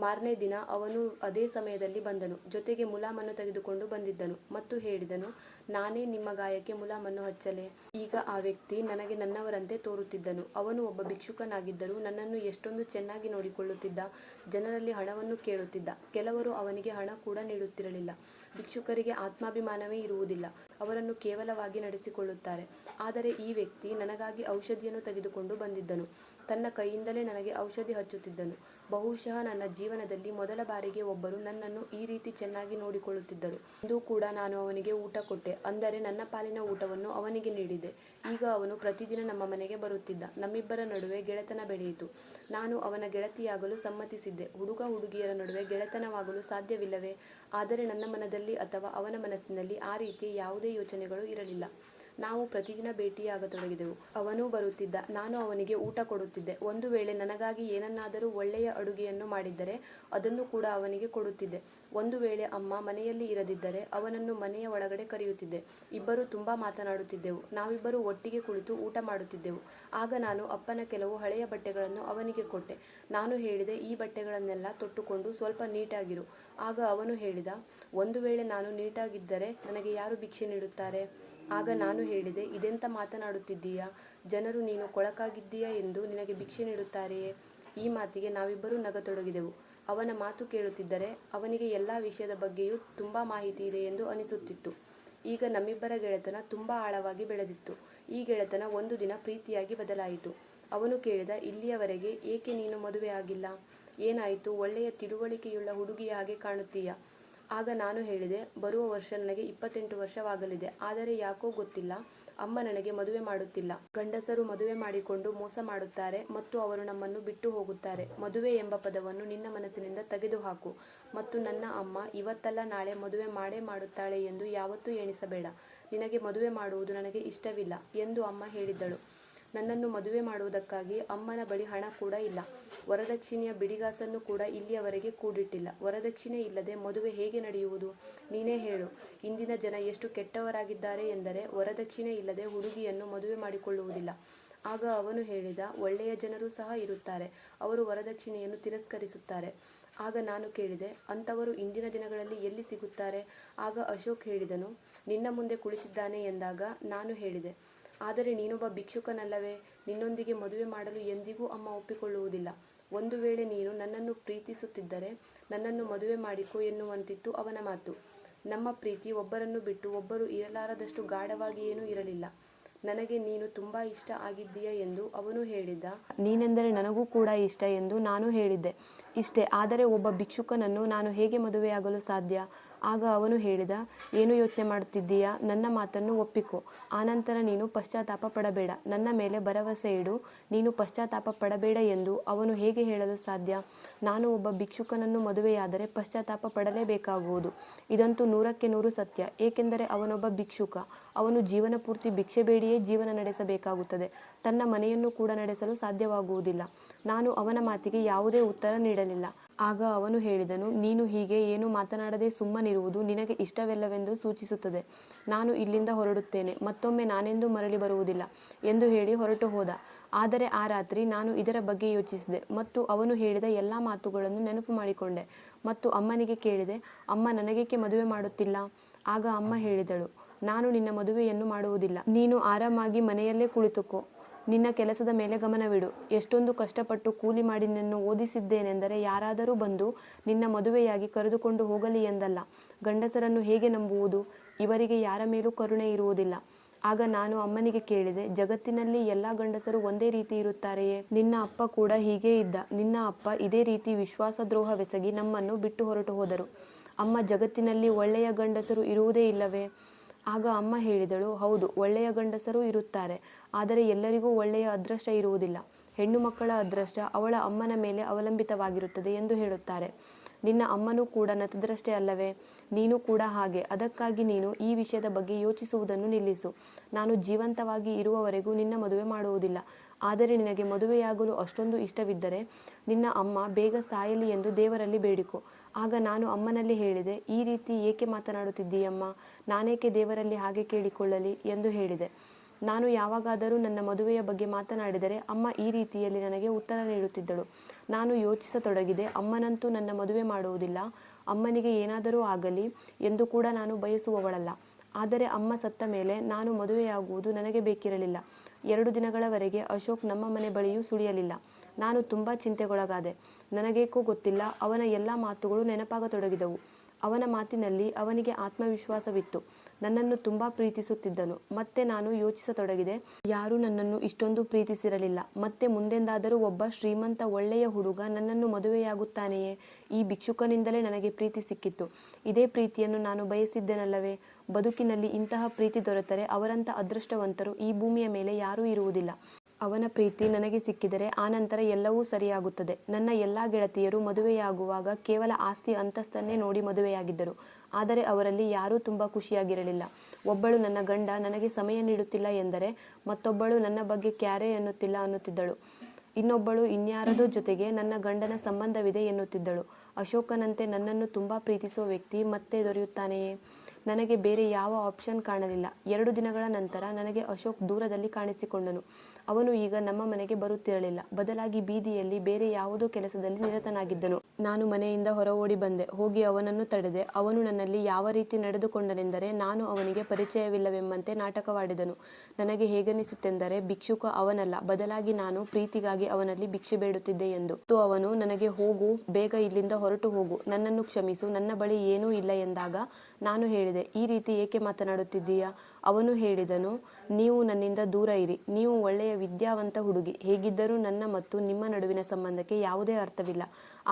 ಮಾರನೇ ದಿನ ಅವನು ಅದೇ ಸಮಯದಲ್ಲಿ ಬಂದನು. ಜೊತೆಗೆ ಮುಲಾಮನ್ನು ತೆಗೆದುಕೊಂಡು ಬಂದಿದ್ದನು ಮತ್ತು ಹೇಳಿದನು, ನಾನೇ ನಿಮ್ಮ ಗಾಯಕ್ಕೆ ಮುಲಾಮನ್ನು ಹಚ್ಚಲೆ? ಈಗ ಆ ವ್ಯಕ್ತಿ ನನಗೆ ನನ್ನವರಂತೆ ತೋರುತ್ತಿದ್ದನು. ಅವನು ಒಬ್ಬ ಭಿಕ್ಷುಕನಾಗಿದ್ದರೂ ನನ್ನನ್ನು ಎಷ್ಟೊಂದು ಚೆನ್ನಾಗಿ ನೋಡಿಕೊಳ್ಳುತ್ತಿದ್ದ. ಜನರಲ್ಲಿ ಹಣವನ್ನು ಕೇಳುತ್ತಿದ್ದ. ಕೆಲವರು ಅವನಿಗೆ ಹಣ ಕೂಡ ನೀಡುತ್ತಿರಲಿಲ್ಲ. ಭಿಕ್ಷುಕರಿಗೆ ಆತ್ಮಾಭಿಮಾನವೇ ಇರುವುದಿಲ್ಲ. ಅವರನ್ನು ಕೇವಲವಾಗಿ ನಡೆಸಿಕೊಳ್ಳುತ್ತಾರೆ. ಆದರೆ ಈ ವ್ಯಕ್ತಿ ನನಗಾಗಿ ಔಷಧಿಯನ್ನು ತೆಗೆದುಕೊಂಡು ಬಂದಿದ್ದನು. ತನ್ನ ಕೈಯಿಂದಲೇ ನನಗೆ ಔಷಧಿ ಹಚ್ಚುತ್ತಿದ್ದನು. ಬಹುಶಃ ನನ್ನ ಜೀವನದಲ್ಲಿ ಮೊದಲ ಬಾರಿಗೆ ಒಬ್ಬರು ನನ್ನನ್ನು ಈ ರೀತಿ ಚೆನ್ನಾಗಿ ನೋಡಿಕೊಳ್ಳುತ್ತಿದ್ದರು. ಇಂದು ಕೂಡ ನಾನು ಅವನಿಗೆ ಊಟ ಕೊಟ್ಟೆ, ಅಂದರೆ ನನ್ನ ಪಾಲಿನ ಊಟವನ್ನು ಅವನಿಗೆ ನೀಡಿದೆ. ಈಗ ಅವನು ಪ್ರತಿದಿನ ನಮ್ಮ ಮನೆಗೆ ಬರುತ್ತಿದ್ದ. ನಮ್ಮಿಬ್ಬರ ನಡುವೆ ಗೆಳೆತನ ಬೆಳೆಯಿತು. ನಾನು ಅವನ ಗೆಳತಿಯಾಗಲು ಸಮ್ಮತಿಸಿದ್ದೆ. ಹುಡುಗ ಹುಡುಗಿಯರ ನಡುವೆ ಗೆಳೆತನವಾಗಲು ಸಾಧ್ಯವಿಲ್ಲವೇ? ಆದರೆ ನನ್ನ ಮನದಲ್ಲಿ ಅಥವಾ ಅವನ ಮನಸ್ಸಿನಲ್ಲಿ ಆ ರೀತಿಯ ಯಾವುದೇ ಯೋಚನೆಗಳು ಇರಲಿಲ್ಲ. ನಾವು ಪ್ರತಿದಿನ ಭೇಟಿಯಾಗತೊಡಗಿದೆವು. ಅವನೂ ಬರುತ್ತಿದ್ದ. ನಾನು ಅವನಿಗೆ ಊಟ ಕೊಡುತ್ತಿದ್ದೆ. ಒಂದು ವೇಳೆ ನನಗಾಗಿ ಏನನ್ನಾದರೂ ಒಳ್ಳೆಯ ಅಡುಗೆಯನ್ನು ಮಾಡಿದ್ದರೆ ಅದನ್ನು ಕೂಡ ಅವನಿಗೆ ಕೊಡುತ್ತಿದ್ದೆ. ಒಂದು ವೇಳೆ ಅಮ್ಮ ಮನೆಯಲ್ಲಿ ಇರದಿದ್ದರೆ ಅವನನ್ನು ಮನೆಯ ಒಳಗಡೆ ಕರೆಯುತ್ತಿದ್ದೆ. ಇಬ್ಬರು ತುಂಬ ಮಾತನಾಡುತ್ತಿದ್ದೆವು. ನಾವಿಬ್ಬರು ಒಟ್ಟಿಗೆ ಕುಳಿತು ಊಟ ಮಾಡುತ್ತಿದ್ದೆವು. ಆಗ ನಾನು ಅಪ್ಪನ ಕೆಲವು ಹಳೆಯ ಬಟ್ಟೆಗಳನ್ನು ಅವನಿಗೆ ಕೊಟ್ಟೆ. ನಾನು ಹೇಳಿದೆ, ಈ ಬಟ್ಟೆಗಳನ್ನೆಲ್ಲ ತೊಟ್ಟುಕೊಂಡು ಸ್ವಲ್ಪ ನೀಟಾಗಿರು. ಆಗ ಅವನು ಹೇಳಿದ, ಒಂದು ವೇಳೆ ನಾನು ನೀಟಾಗಿದ್ದರೆ ನನಗೆ ಯಾರು ಭಿಕ್ಷೆ ನೀಡುತ್ತಾರೆ? ಆಗ ನಾನು ಹೇಳಿದೆ, ಇದೆಂತ ಮಾತನಾಡುತ್ತಿದ್ದೀಯಾ? ಜನರು ನೀನು ಕೊಳಕಾಗಿದ್ದೀಯಾ ಎಂದು ನಿನಗೆ ಭಿಕ್ಷೆ ನೀಡುತ್ತಾರೆಯೇ? ಈ ಮಾತಿಗೆ ನಾವಿಬ್ಬರೂ ನಗತೊಡಗಿದೆವು. ಅವನ ಮಾತು ಕೇಳುತ್ತಿದ್ದರೆ ಅವನಿಗೆ ಎಲ್ಲ ವಿಷಯದ ಬಗ್ಗೆಯೂ ತುಂಬ ಮಾಹಿತಿ ಇದೆ ಎಂದು ಅನಿಸುತ್ತಿತ್ತು. ಈಗ ನಮ್ಮಿಬ್ಬರ ಗೆಳೆತನ ತುಂಬ ಆಳವಾಗಿ ಬೆಳೆದಿತ್ತು. ಈ ಗೆಳೆತನ ಒಂದು ದಿನ ಪ್ರೀತಿಯಾಗಿ ಬದಲಾಯಿತು. ಅವನು ಕೇಳಿದ, ಇಲ್ಲಿಯವರೆಗೆ ಏಕೆ ನೀನು ಮದುವೆ ಆಗಿಲ್ಲ? ಏನಾಯಿತು? ಒಳ್ಳೆಯ ತಿಳುವಳಿಕೆಯುಳ್ಳ ಹುಡುಗಿಯ ಹಾಗೆ ಕಾಣುತ್ತೀಯಾ? ಆಗ ನಾನು ಹೇಳಿದೆ, ಬರುವ ವರ್ಷ ನನಗೆ 28 ವರ್ಷವಾಗಲಿದೆ. ಆದರೆ ಯಾಕೋ ಗೊತ್ತಿಲ್ಲ, ಅಮ್ಮ ನನಗೆ ಮದುವೆ ಮಾಡುತ್ತಿಲ್ಲ. ಗಂಡಸರು ಮದುವೆ ಮಾಡಿಕೊಂಡು ಮೋಸ ಮಾಡುತ್ತಾರೆ ಮತ್ತು ಅವರು ನಮ್ಮನ್ನು ಬಿಟ್ಟು ಹೋಗುತ್ತಾರೆ. ಮದುವೆ ಎಂಬ ಪದವನ್ನು ನಿನ್ನ ಮನಸ್ಸಿನಿಂದ ತೆಗೆದುಹಾಕು. ಮತ್ತು ನನ್ನ ಅಮ್ಮ ಇವತ್ತಲ್ಲ ನಾಳೆ ಮದುವೆ ಮಾಡೇ ಮಾಡುತ್ತಾಳೆ ಎಂದು ಯಾವತ್ತೂ ಎಣಿಸಬೇಡ. ನಿನಗೆ ಮದುವೆ ಮಾಡುವುದು ನನಗೆ ಇಷ್ಟವಿಲ್ಲ ಎಂದು ಅಮ್ಮ ಹೇಳಿದ್ದಳು. ನನ್ನನ್ನು ಮದುವೆ ಮಾಡುವುದಕ್ಕಾಗಿ ಅಮ್ಮನ ಬಳಿ ಹಣ ಕೂಡ ಇಲ್ಲ. ವರದಕ್ಷಿಣೆಯ ಬಿಡಿಗಾಸನ್ನು ಕೂಡ ಇಲ್ಲಿಯವರೆಗೆ ಕೂಡಿಟ್ಟಿಲ್ಲ. ವರದಕ್ಷಿಣೆ ಇಲ್ಲದೆ ಮದುವೆ ಹೇಗೆ ನಡೆಯುವುದು? ನೀನೇ ಹೇಳು. ಇಂದಿನ ಜನ ಎಷ್ಟು ಕೆಟ್ಟವರಾಗಿದ್ದಾರೆ ಎಂದರೆ ವರದಕ್ಷಿಣೆ ಇಲ್ಲದೆ ಹುಡುಗಿಯನ್ನು ಮದುವೆ ಮಾಡಿಕೊಳ್ಳುವುದಿಲ್ಲ. ಆಗ ಅವನು ಹೇಳಿದ, ಒಳ್ಳೆಯ ಜನರು ಸಹ ಇರುತ್ತಾರೆ. ಅವರು ವರದಕ್ಷಿಣೆಯನ್ನು ತಿರಸ್ಕರಿಸುತ್ತಾರೆ. ಆಗ ನಾನು ಕೇಳಿದೆ, ಅಂಥವರು ಇಂದಿನ ದಿನಗಳಲ್ಲಿ ಎಲ್ಲಿ ಸಿಗುತ್ತಾರೆ? ಆಗ ಅಶೋಕ್ ಹೇಳಿದನು, ನಿನ್ನ ಮುಂದೆ ಕುಳಿತಿದ್ದಾನೆ ಎಂದಾಗ ನಾನು ಹೇಳಿದೆ, ಆದರೆ ನೀನೊಬ್ಬ ಭಿಕ್ಷುಕನಲ್ಲವೇ? ನಿನ್ನೊಂದಿಗೆ ಮದುವೆ ಮಾಡಲು ಎಂದಿಗೂ ಅಮ್ಮ ಒಪ್ಪಿಕೊಳ್ಳುವುದಿಲ್ಲ. ಒಂದು ವೇಳೆ ನೀನು ನನ್ನನ್ನು ಪ್ರೀತಿಸುತ್ತಿದ್ದರೆ ನನ್ನನ್ನು ಮದುವೆ ಮಾಡಿಕೊ ಎನ್ನುವಂತಿತ್ತು ಅವನ ಮಾತು. ನಮ್ಮ ಪ್ರೀತಿ ಒಬ್ಬರನ್ನು ಬಿಟ್ಟು ಒಬ್ಬರು ಇರಲಾರದಷ್ಟು ಗಾಢವಾಗಿ ಏನೂ ಇರಲಿಲ್ಲ. ನನಗೆ ನೀನು ತುಂಬ ಇಷ್ಟ ಆಗಿದ್ದೀಯ ಎಂದು ಅವನು ಹೇಳಿದ್ದ. ನೀನೆಂದರೆ ನನಗೂ ಕೂಡ ಇಷ್ಟ ಎಂದು ನಾನು ಹೇಳಿದ್ದೆ. ಇಷ್ಟೇ. ಆದರೆ ಒಬ್ಬ ಭಿಕ್ಷುಕನನ್ನು ನಾನು ಹೇಗೆ ಮದುವೆಯಾಗಲು ಸಾಧ್ಯ? ಆಗ ಅವನು ಹೇಳಿದ, ಏನು ಯೋಚನೆ ಮಾಡುತ್ತಿದ್ದೀಯಾ? ನನ್ನ ಮಾತನ್ನು ಒಪ್ಪಿಕೊ, ಆನಂತರ ನೀನು ಪಶ್ಚಾತ್ತಾಪ ಪಡಬೇಡ. ನನ್ನ ಮೇಲೆ ಭರವಸೆ ಇಡು, ನೀನು ಪಶ್ಚಾತ್ತಾಪ ಪಡಬೇಡ ಎಂದು ಅವನು ಹೇಗೆ ಹೇಳಲು ಸಾಧ್ಯ? ನಾನು ಒಬ್ಬ ಭಿಕ್ಷುಕನನ್ನು ಮದುವೆಯಾದರೆ ಪಶ್ಚಾತ್ತಾಪ ಪಡಲೇಬೇಕಾಗುವುದು. ಇದಂತೂ 100ಕ್ಕೆ 100 ಸತ್ಯ. ಏಕೆಂದರೆ ಅವನೊಬ್ಬ ಭಿಕ್ಷುಕ. ಅವನು ಜೀವನ ಪೂರ್ತಿ ಭಿಕ್ಷೆ ಬೇಡಿಯೇ ಜೀವನ ನಡೆಸಬೇಕಾಗುತ್ತದೆ. ತನ್ನ ಮನೆಯನ್ನು ಕೂಡ ನಡೆಸಲು ಸಾಧ್ಯವಾಗುವುದಿಲ್ಲ. ನಾನು ಅವನ ಮಾತಿಗೆ ಯಾವುದೇ ಉತ್ತರ ನೀಡಲಿಲ್ಲ. ಆಗ ಅವನು ಹೇಳಿದನು, ನೀನು ಹೀಗೆ ಏನು ಮಾತನಾಡದೆ ಸುಮ್ಮನಿರುವುದು ನಿನಗೆ ಇಷ್ಟವಿಲ್ಲವೆಂದು ಸೂಚಿಸುತ್ತದೆ. ನಾನು ಇಲ್ಲಿಂದ ಹೊರಡುತ್ತೇನೆ, ಮತ್ತೊಮ್ಮೆ ನಾನೆಂದೂ ಮರಳಿ ಬರುವುದಿಲ್ಲ ಎಂದು ಹೇಳಿ ಹೊರಟು ಹೋದ. ಆದರೆ ಆ ರಾತ್ರಿ ನಾನು ಇದರ ಬಗ್ಗೆ ಯೋಚಿಸಿದೆ ಮತ್ತು ಅವನು ಹೇಳಿದ ಎಲ್ಲ ಮಾತುಗಳನ್ನು ನೆನಪು ಮಾಡಿಕೊಂಡೆ ಮತ್ತು ಅಮ್ಮನಿಗೆ ಕೇಳಿದೆ, ಅಮ್ಮ, ನನಗೇಕೆ ಮದುವೆ ಮಾಡುತ್ತಿಲ್ಲ? ಆಗ ಅಮ್ಮ ಹೇಳಿದಳು, ನಾನು ನಿನ್ನ ಮದುವೆಯನ್ನು ಮಾಡುವುದಿಲ್ಲ. ನೀನು ಆರಾಮಾಗಿ ಮನೆಯಲ್ಲೇ ಕುಳಿತುಕೋ. ನಿನ್ನ ಕೆಲಸದ ಮೇಲೆ ಗಮನವಿಡು. ಎಷ್ಟೊಂದು ಕಷ್ಟಪಟ್ಟು ಕೂಲಿ ಮಾಡಿ ನಿನ್ನನ್ನು ಓದಿಸಿದ್ದೇನೆಂದರೆ ಯಾರಾದರೂ ಬಂದು ನಿನ್ನ ಮದುವೆಯಾಗಿ ಕರೆದುಕೊಂಡು ಹೋಗಲಿ ಎಂದಲ್ಲ. ಗಂಡಸರನ್ನು ಹೇಗೆ ನಂಬುವುದು? ಇವರಿಗೆ ಯಾರ ಮೇಲೂ ಕರುಣೆ ಇರುವುದಿಲ್ಲ. ಆಗ ನಾನು ಅಮ್ಮನಿಗೆ ಕೇಳಿದೆ, ಜಗತ್ತಿನಲ್ಲಿ ಎಲ್ಲ ಗಂಡಸರು ಒಂದೇ ರೀತಿ ಇರುತ್ತಾರೆಯೇ? ನಿನ್ನ ಅಪ್ಪ ಕೂಡ ಹೀಗೇ ಇದ್ದ. ನಿನ್ನ ಅಪ್ಪ ಇದೇ ರೀತಿ ವಿಶ್ವಾಸದ್ರೋಹವೆಸಗಿ ನಮ್ಮನ್ನು ಬಿಟ್ಟು ಹೊರಟು ಹೋದರು. ಅಮ್ಮ, ಜಗತ್ತಿನಲ್ಲಿ ಒಳ್ಳೆಯ ಗಂಡಸರು ಇರುವುದೇ ಇಲ್ಲವೇ? ಆಗ ಅಮ್ಮ ಹೇಳಿದಳು, ಹೌದು, ಒಳ್ಳೆಯ ಗಂಡಸರು ಇರುತ್ತಾರೆ. ಆದರೆ ಎಲ್ಲರಿಗೂ ಒಳ್ಳೆಯ ಅದೃಷ್ಟ ಇರುವುದಿಲ್ಲ. ಹೆಣ್ಣು ಮಕ್ಕಳ ಅದೃಷ್ಟ ಅವಳ ಅಮ್ಮನ ಮೇಲೆ ಅವಲಂಬಿತವಾಗಿರುತ್ತದೆ ಎಂದು ಹೇಳುತ್ತಾರೆ. ನಿನ್ನ ಅಮ್ಮನೂ ಕೂಡ ನತದೃಷ್ಟೇ ಅಲ್ಲವೇ? ನೀನು ಕೂಡ ಹಾಗೆ. ಅದಕ್ಕಾಗಿ ನೀನು ಈ ವಿಷಯದ ಬಗ್ಗೆ ಯೋಚಿಸುವುದನ್ನು ನಿಲ್ಲಿಸು. ನಾನು ಜೀವಂತವಾಗಿ ಇರುವವರೆಗೂ ನಿನ್ನ ಮದುವೆ ಮಾಡುವುದಿಲ್ಲ. ಆದರೆ ನಿನಗೆ ಮದುವೆಯಾಗಲು ಅಷ್ಟೊಂದು ಇಷ್ಟವಿದ್ದರೆ ನಿನ್ನ ಅಮ್ಮ ಬೇಗ ಸಾಯಲಿ ಎಂದು ದೇವರಲ್ಲಿ ಬೇಡಿಕೊ. ಆಗ ನಾನು ಅಮ್ಮನಲ್ಲಿ ಹೇಳಿದೆ, ಈ ರೀತಿ ಏಕೆ ಮಾತನಾಡುತ್ತಿದ್ದೀಯಮ್ಮ? ನಾನೇಕೆ ದೇವರಲ್ಲಿ ಹಾಗೆ ಕೇಳಿಕೊಳ್ಳಲಿ ಎಂದು ಹೇಳಿದೆ. ನಾನು ಯಾವಾಗಾದರೂ ನನ್ನ ಮದುವೆಯ ಬಗ್ಗೆ ಮಾತನಾಡಿದರೆ ಅಮ್ಮ ಈ ರೀತಿಯಲ್ಲಿ ನನಗೆ ಉತ್ತರ ನೀಡುತ್ತಿದ್ದಳು. ನಾನು ಯೋಚಿಸತೊಡಗಿದೆ, ಅಮ್ಮನಂತೂ ನನ್ನ ಮದುವೆ ಮಾಡುವುದಿಲ್ಲ. ಅಮ್ಮನಿಗೆ ಏನಾದರೂ ಆಗಲಿ ಎಂದು ಕೂಡ ನಾನು ಬಯಸುವವಳಲ್ಲ. ಆದರೆ ಅಮ್ಮ ಸತ್ತ ಮೇಲೆ ನಾನು ಮದುವೆಯಾಗುವುದು ನನಗೆ ಬೇಕಿರಲಿಲ್ಲ. 2 ದಿನಗಳವರೆಗೆ ಅಶೋಕ್ ನಮ್ಮ ಮನೆ ಬಳಿಯೂ ಸುಳಿಯಲಿಲ್ಲ. ನಾನು ತುಂಬ ಚಿಂತೆಗೊಳಗಾದೆ. ನನಗೇಕೋ ಗೊತ್ತಿಲ್ಲ, ಅವನ ಎಲ್ಲ ಮಾತುಗಳು ನೆನಪಾಗತೊಡಗಿದವು. ಅವನ ಮಾತಿನಲ್ಲಿ ಅವನಿಗೆ ಆತ್ಮವಿಶ್ವಾಸವಿತ್ತು. ನನ್ನನ್ನು ತುಂಬ ಪ್ರೀತಿಸುತ್ತಿದ್ದನು. ಮತ್ತೆ ನಾನು ಯೋಚಿಸತೊಡಗಿದೆ, ಯಾರೂ ನನ್ನನ್ನು ಇಷ್ಟೊಂದು ಪ್ರೀತಿಸಿರಲಿಲ್ಲ. ಮತ್ತೆ ಮುಂದೆಂದಾದರೂ ಒಬ್ಬ ಶ್ರೀಮಂತ ಒಳ್ಳೆಯ ಹುಡುಗ ನನ್ನನ್ನು ಮದುವೆಯಾಗುತ್ತಾನೆಯೇ? ಈ ಭಿಕ್ಷುಕನಿಂದಲೇ ನನಗೆ ಪ್ರೀತಿ ಸಿಕ್ಕಿತ್ತು. ಇದೇ ಪ್ರೀತಿಯನ್ನು ನಾನು ಬಯಸಿದ್ದೆನಲ್ಲವೇ? ಬದುಕಿನಲ್ಲಿ ಇಂತಹ ಪ್ರೀತಿ ದೊರೆತರೆ ಅವರಂಥ ಅದೃಷ್ಟವಂತರು ಈ ಭೂಮಿಯ ಮೇಲೆ ಯಾರೂ ಇರುವುದಿಲ್ಲ. ಅವನ ಪ್ರೀತಿ ನನಗೆ ಸಿಕ್ಕಿದರೆ ಆನಂತರ ಎಲ್ಲವೂ ಸರಿಯಾಗುತ್ತದೆ. ನನ್ನ ಎಲ್ಲ ಗೆಳತಿಯರು ಮದುವೆಯಾಗುವಾಗ ಕೇವಲ ಆಸ್ತಿ ಅಂತಸ್ತನ್ನೇ ನೋಡಿ ಮದುವೆಯಾಗಿದ್ದರು. ಆದರೆ ಅವರಲ್ಲಿ ಯಾರೂ ತುಂಬ ಖುಷಿಯಾಗಿರಲಿಲ್ಲ. ಒಬ್ಬಳು ನನ್ನ ಗಂಡ ನನಗೆ ಸಮಯ ನೀಡುತ್ತಿಲ್ಲ ಎಂದರೆ ಮತ್ತೊಬ್ಬಳು ನನ್ನ ಬಗ್ಗೆ ಕ್ಯಾರೆ ಎನ್ನುತ್ತಿಲ್ಲ ಅನ್ನುತ್ತಿದ್ದಳು. ಇನ್ನೊಬ್ಬಳು ಇನ್ಯಾರದೋ ಜೊತೆಗೆ ನನ್ನ ಗಂಡನ ಸಂಬಂಧವಿದೆ ಎನ್ನುತ್ತಿದ್ದಳು. ಅಶೋಕನಂತೆ ನನ್ನನ್ನು ತುಂಬ ಪ್ರೀತಿಸುವ ವ್ಯಕ್ತಿ ಮತ್ತೆ ದೊರೆಯುತ್ತಾನೆಯೇ? ನನಗೆ ಬೇರೆ ಯಾವ ಆಪ್ಷನ್ ಕಾಣಲಿಲ್ಲ. 2 ದಿನಗಳ ನಂತರ ನನಗೆ ಅಶೋಕ್ ದೂರದಲ್ಲಿ ಕಾಣಿಸಿಕೊಂಡನು. ಅವನು ಈಗ ನಮ್ಮ ಮನೆಗೆ ಬರುತ್ತಿರಲಿಲ್ಲ. ಬದಲಾಗಿ ಬೀದಿಯಲ್ಲಿ ಬೇರೆ ಯಾವುದೋ ಕೆಲಸದಲ್ಲಿ ನಿರತನಾಗಿದ್ದನು. ನಾನು ಮನೆಯಿಂದ ಹೊರ ಓಡಿ ಬಂದೆ. ಹೋಗಿ ಅವನನ್ನು ತಡೆದೆ. ಅವನು ನನ್ನಲ್ಲಿ ಯಾವ ರೀತಿ ನಡೆದುಕೊಂಡನೆಂದರೆ ನಾನು ಅವನಿಗೆ ಪರಿಚಯವಿಲ್ಲವೆಂಬಂತೆ ನಾಟಕವಾಡಿದನು. ನನಗೆ ಹೇಗನಿಸಿತೆಂದರೆ ಭಿಕ್ಷುಕ ಅವನಲ್ಲ, ಬದಲಾಗಿ ನಾನು ಪ್ರೀತಿಗಾಗಿ ಅವನಲ್ಲಿ ಭಿಕ್ಷೆ ಬೇಡುತ್ತಿದ್ದೆ ಎಂದು. ಅವನು ನನಗೆ, ಹೋಗು, ಬೇಗ ಇಲ್ಲಿಂದ ಹೊರಟು ಹೋಗು, ನನ್ನನ್ನು ಕ್ಷಮಿಸು, ನನ್ನ ಬಳಿ ಏನೂ ಇಲ್ಲ ಎಂದಾಗ ನಾನು ಹೇಳಿದೆ, ಈ ರೀತಿ ಏಕೆ ಮಾತನಾಡುತ್ತಿದ್ದೀಯಾ? ಅವನು ಹೇಳಿದನು, ನೀವು ನನ್ನಿಂದ ದೂರ ಇರಿ. ನೀವು ಒಳ್ಳೆಯ ವಿದ್ಯಾವಂತ ಹುಡುಗಿ. ಹೇಗಿದ್ದರೂ ನನ್ನ ಮತ್ತು ನಿಮ್ಮ ನಡುವಿನ ಸಂಬಂಧಕ್ಕೆ ಯಾವುದೇ ಅರ್ಥವಿಲ್ಲ.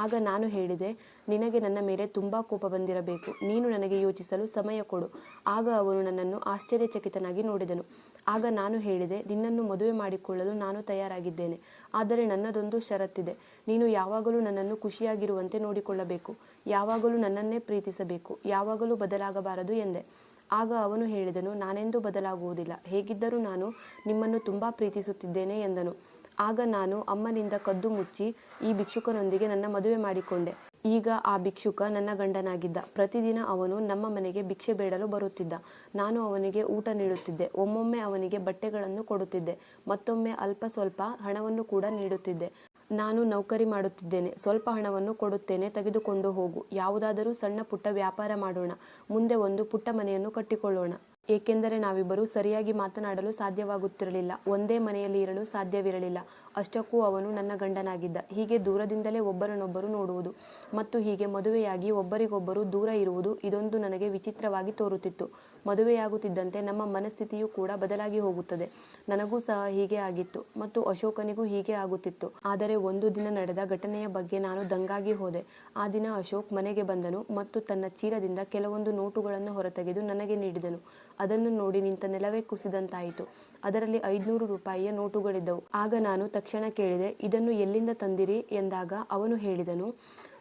ಆಗ ನಾನು ಹೇಳಿದೆ, ನಿನಗೆ ನನ್ನ ಮೇಲೆ ತುಂಬ ಕೋಪ ಬಂದಿರಬೇಕು. ನೀನು ನನಗೆ ಯೋಚಿಸಲು ಸಮಯ ಕೊಡು. ಆಗ ಅವನು ನನ್ನನ್ನು ಆಶ್ಚರ್ಯಚಕಿತನಾಗಿ ನೋಡಿದನು. ಆಗ ನಾನು ಹೇಳಿದೆ, ನಿನ್ನನ್ನು ಮದುವೆ ಮಾಡಿಕೊಳ್ಳಲು ನಾನು ತಯಾರಾಗಿದ್ದೇನೆ. ಆದರೆ ನನ್ನದೊಂದು ಷರತ್ತಿದೆ. ನೀನು ಯಾವಾಗಲೂ ನನ್ನನ್ನು ಖುಷಿಯಾಗಿರುವಂತೆ ನೋಡಿಕೊಳ್ಳಬೇಕು. ಯಾವಾಗಲೂ ನನ್ನನ್ನೇ ಪ್ರೀತಿಸಬೇಕು. ಯಾವಾಗಲೂ ಬದಲಾಗಬಾರದು ಎಂದೆ. ಆಗ ಅವನು ಹೇಳಿದನು, ನಾನೆಂದೂ ಬದಲಾಗುವುದಿಲ್ಲ. ಹೇಗಿದ್ದರೂ ನಾನು ನಿಮ್ಮನ್ನು ತುಂಬ ಪ್ರೀತಿಸುತ್ತಿದ್ದೇನೆ ಎಂದನು. ಆಗ ನಾನು ಅಮ್ಮನಿಂದ ಕದ್ದು ಮುಚ್ಚಿ ಈ ಭಿಕ್ಷುಕನೊಂದಿಗೆ ನನ್ನ ಮದುವೆ ಮಾಡಿಕೊಂಡೆ. ಈಗ ಆ ಭಿಕ್ಷುಕ ನನ್ನ ಗಂಡನಾಗಿದ್ದ. ಪ್ರತಿದಿನ ಅವನು ನಮ್ಮ ಮನೆಗೆ ಭಿಕ್ಷೆ ಬೇಡಲು ಬರುತ್ತಿದ್ದ. ನಾನು ಅವನಿಗೆ ಊಟ ನೀಡುತ್ತಿದ್ದೆ. ಒಮ್ಮೊಮ್ಮೆ ಅವನಿಗೆ ಬಟ್ಟೆಗಳನ್ನು ಕೊಡುತ್ತಿದ್ದೆ. ಮತ್ತೊಮ್ಮೆ ಅಲ್ಪ ಸ್ವಲ್ಪ ಹಣವನ್ನು ಕೂಡ ನೀಡುತ್ತಿದ್ದೆ. ನಾನು ನೌಕರಿ ಮಾಡುತ್ತಿದ್ದೇನೆ. ಸ್ವಲ್ಪ ಹಣವನ್ನು ಕೊಡುತ್ತೇನೆ, ತೆಗೆದುಕೊಂಡು ಹೋಗು. ಯಾವುದಾದರೂ ಸಣ್ಣ ಪುಟ್ಟ ವ್ಯಾಪಾರ ಮಾಡೋಣ. ಮುಂದೆ ಒಂದು ಪುಟ್ಟ ಮನೆಯನ್ನು ಕಟ್ಟಿಕೊಳ್ಳೋಣ. ಏಕೆಂದರೆ ನಾವಿಬ್ಬರೂ ಸರಿಯಾಗಿ ಮಾತನಾಡಲು ಸಾಧ್ಯವಾಗುತ್ತಿರಲಿಲ್ಲ. ಒಂದೇ ಮನೆಯಲ್ಲಿ ಇರಲು ಸಾಧ್ಯವಿರಲಿಲ್ಲ. ಅಷ್ಟಕ್ಕೂ ಅವನು ನನ್ನ ಗಂಡನಾಗಿದ್ದ. ಹೀಗೆ ದೂರದಿಂದಲೇ ಒಬ್ಬರನ್ನೊಬ್ಬರು ನೋಡುವುದು ಮತ್ತು ಹೀಗೆ ಮದುವೆಯಾಗಿ ಒಬ್ಬರಿಗೊಬ್ಬರು ದೂರ ಇರುವುದು ಇದೊಂದು ನನಗೆ ವಿಚಿತ್ರವಾಗಿ ತೋರುತ್ತಿತ್ತು. ಮದುವೆಯಾಗುತ್ತಿದ್ದಂತೆ ನಮ್ಮ ಮನಸ್ಥಿತಿಯೂ ಕೂಡ ಬದಲಾಗಿ ಹೋಗುತ್ತದೆ. ನನಗೂ ಸಹ ಹೀಗೆ ಆಗಿತ್ತು ಮತ್ತು ಅಶೋಕನಿಗೂ ಹೀಗೆ ಆಗುತ್ತಿತ್ತು. ಆದರೆ ಒಂದು ದಿನ ನಡೆದ ಘಟನೆಯ ಬಗ್ಗೆ ನಾನು ದಂಗಾಗಿ ಹೋದೆ. ಆ ದಿನ ಅಶೋಕ್ ಮನೆಗೆ ಬಂದನು ಮತ್ತು ತನ್ನ ಚೀಲದಿಂದ ಕೆಲವೊಂದು ನೋಟುಗಳನ್ನು ಹೊರತೆಗೆದು ನನಗೆ ನೀಡಿದನು. ಅದನ್ನು ನೋಡಿ ನಿಂತ ನೆಲವೇ ಕುಸಿದಂತಾಯಿತು. ಅದರಲ್ಲಿ 500 ರೂಪಾಯಿಯ ನೋಟುಗಳಿದ್ದವು. ಆಗ ನಾನು ತಕ್ಷಣ ಕೇಳಿದೆ, ಇದನ್ನು ಎಲ್ಲಿಂದ ತಂದಿರಿ ಎಂದಾಗ ಅವನು ಹೇಳಿದನು,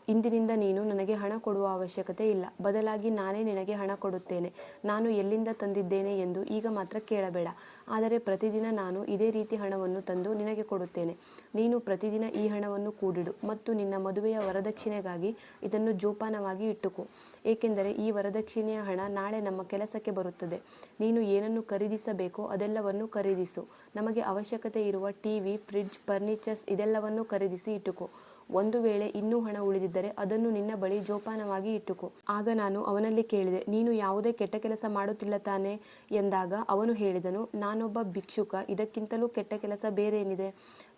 ಇಂದಿನಿಂದ ನೀನು ನನಗೆ ಹಣ ಕೊಡುವ ಅವಶ್ಯಕತೆ ಇಲ್ಲ. ಬದಲಾಗಿ ನಾನೇ ನಿನಗೆ ಹಣ ಕೊಡುತ್ತೇನೆ. ನಾನು ಎಲ್ಲಿಂದ ತಂದಿದ್ದೇನೆ ಎಂದು ಈಗ ಮಾತ್ರ ಕೇಳಬೇಡ. ಆದರೆ ಪ್ರತಿದಿನ ನಾನು ಇದೇ ರೀತಿ ಹಣವನ್ನು ತಂದು ನಿನಗೆ ಕೊಡುತ್ತೇನೆ. ನೀನು ಪ್ರತಿದಿನ ಈ ಹಣವನ್ನು ಕೂಡಿಡು ಮತ್ತು ನಿನ್ನ ಮದುವೆಯ ವರದಕ್ಷಿಣೆಗಾಗಿ ಇದನ್ನು ಜೋಪಾನವಾಗಿ ಇಟ್ಟುಕೋ. ಏಕೆಂದರೆ ಈ ವರದಕ್ಷಿಣೆಯ ಹಣ ನಾಳೆ ನಮ್ಮ ಕೆಲಸಕ್ಕೆ ಬರುತ್ತದೆ. ನೀನು ಏನನ್ನು ಖರೀದಿಸಬೇಕೋ ಅದೆಲ್ಲವನ್ನು ಖರೀದಿಸು. ನಮಗೆ ಅವಶ್ಯಕತೆ ಇರುವ ಟಿವಿ, ಫ್ರಿಡ್ಜ್, ಫರ್ನಿಚರ್ಸ್ ಇದೆಲ್ಲವನ್ನು ಖರೀದಿಸಿ ಇಟ್ಟುಕೋ. ಒಂದು ವೇಳೆ ಇನ್ನೂ ಹಣ ಉಳಿದಿದ್ದರೆ ಅದನ್ನು ನಿನ್ನ ಬಳಿ ಜೋಪಾನವಾಗಿ ಇಟ್ಟುಕೋ. ಆಗ ನಾನು ಅವನಲ್ಲಿ ಕೇಳಿದೆ, ನೀನು ಯಾವುದೇ ಕೆಟ್ಟ ಕೆಲಸ ಮಾಡುತ್ತಿಲ್ಲ ತಾನೇ ಎಂದಾಗ ಅವನು ಹೇಳಿದನು, ನಾನೊಬ್ಬ ಭಿಕ್ಷುಕ. ಇದಕ್ಕಿಂತಲೂ ಕೆಟ್ಟ ಕೆಲಸ ಬೇರೇನಿದೆ?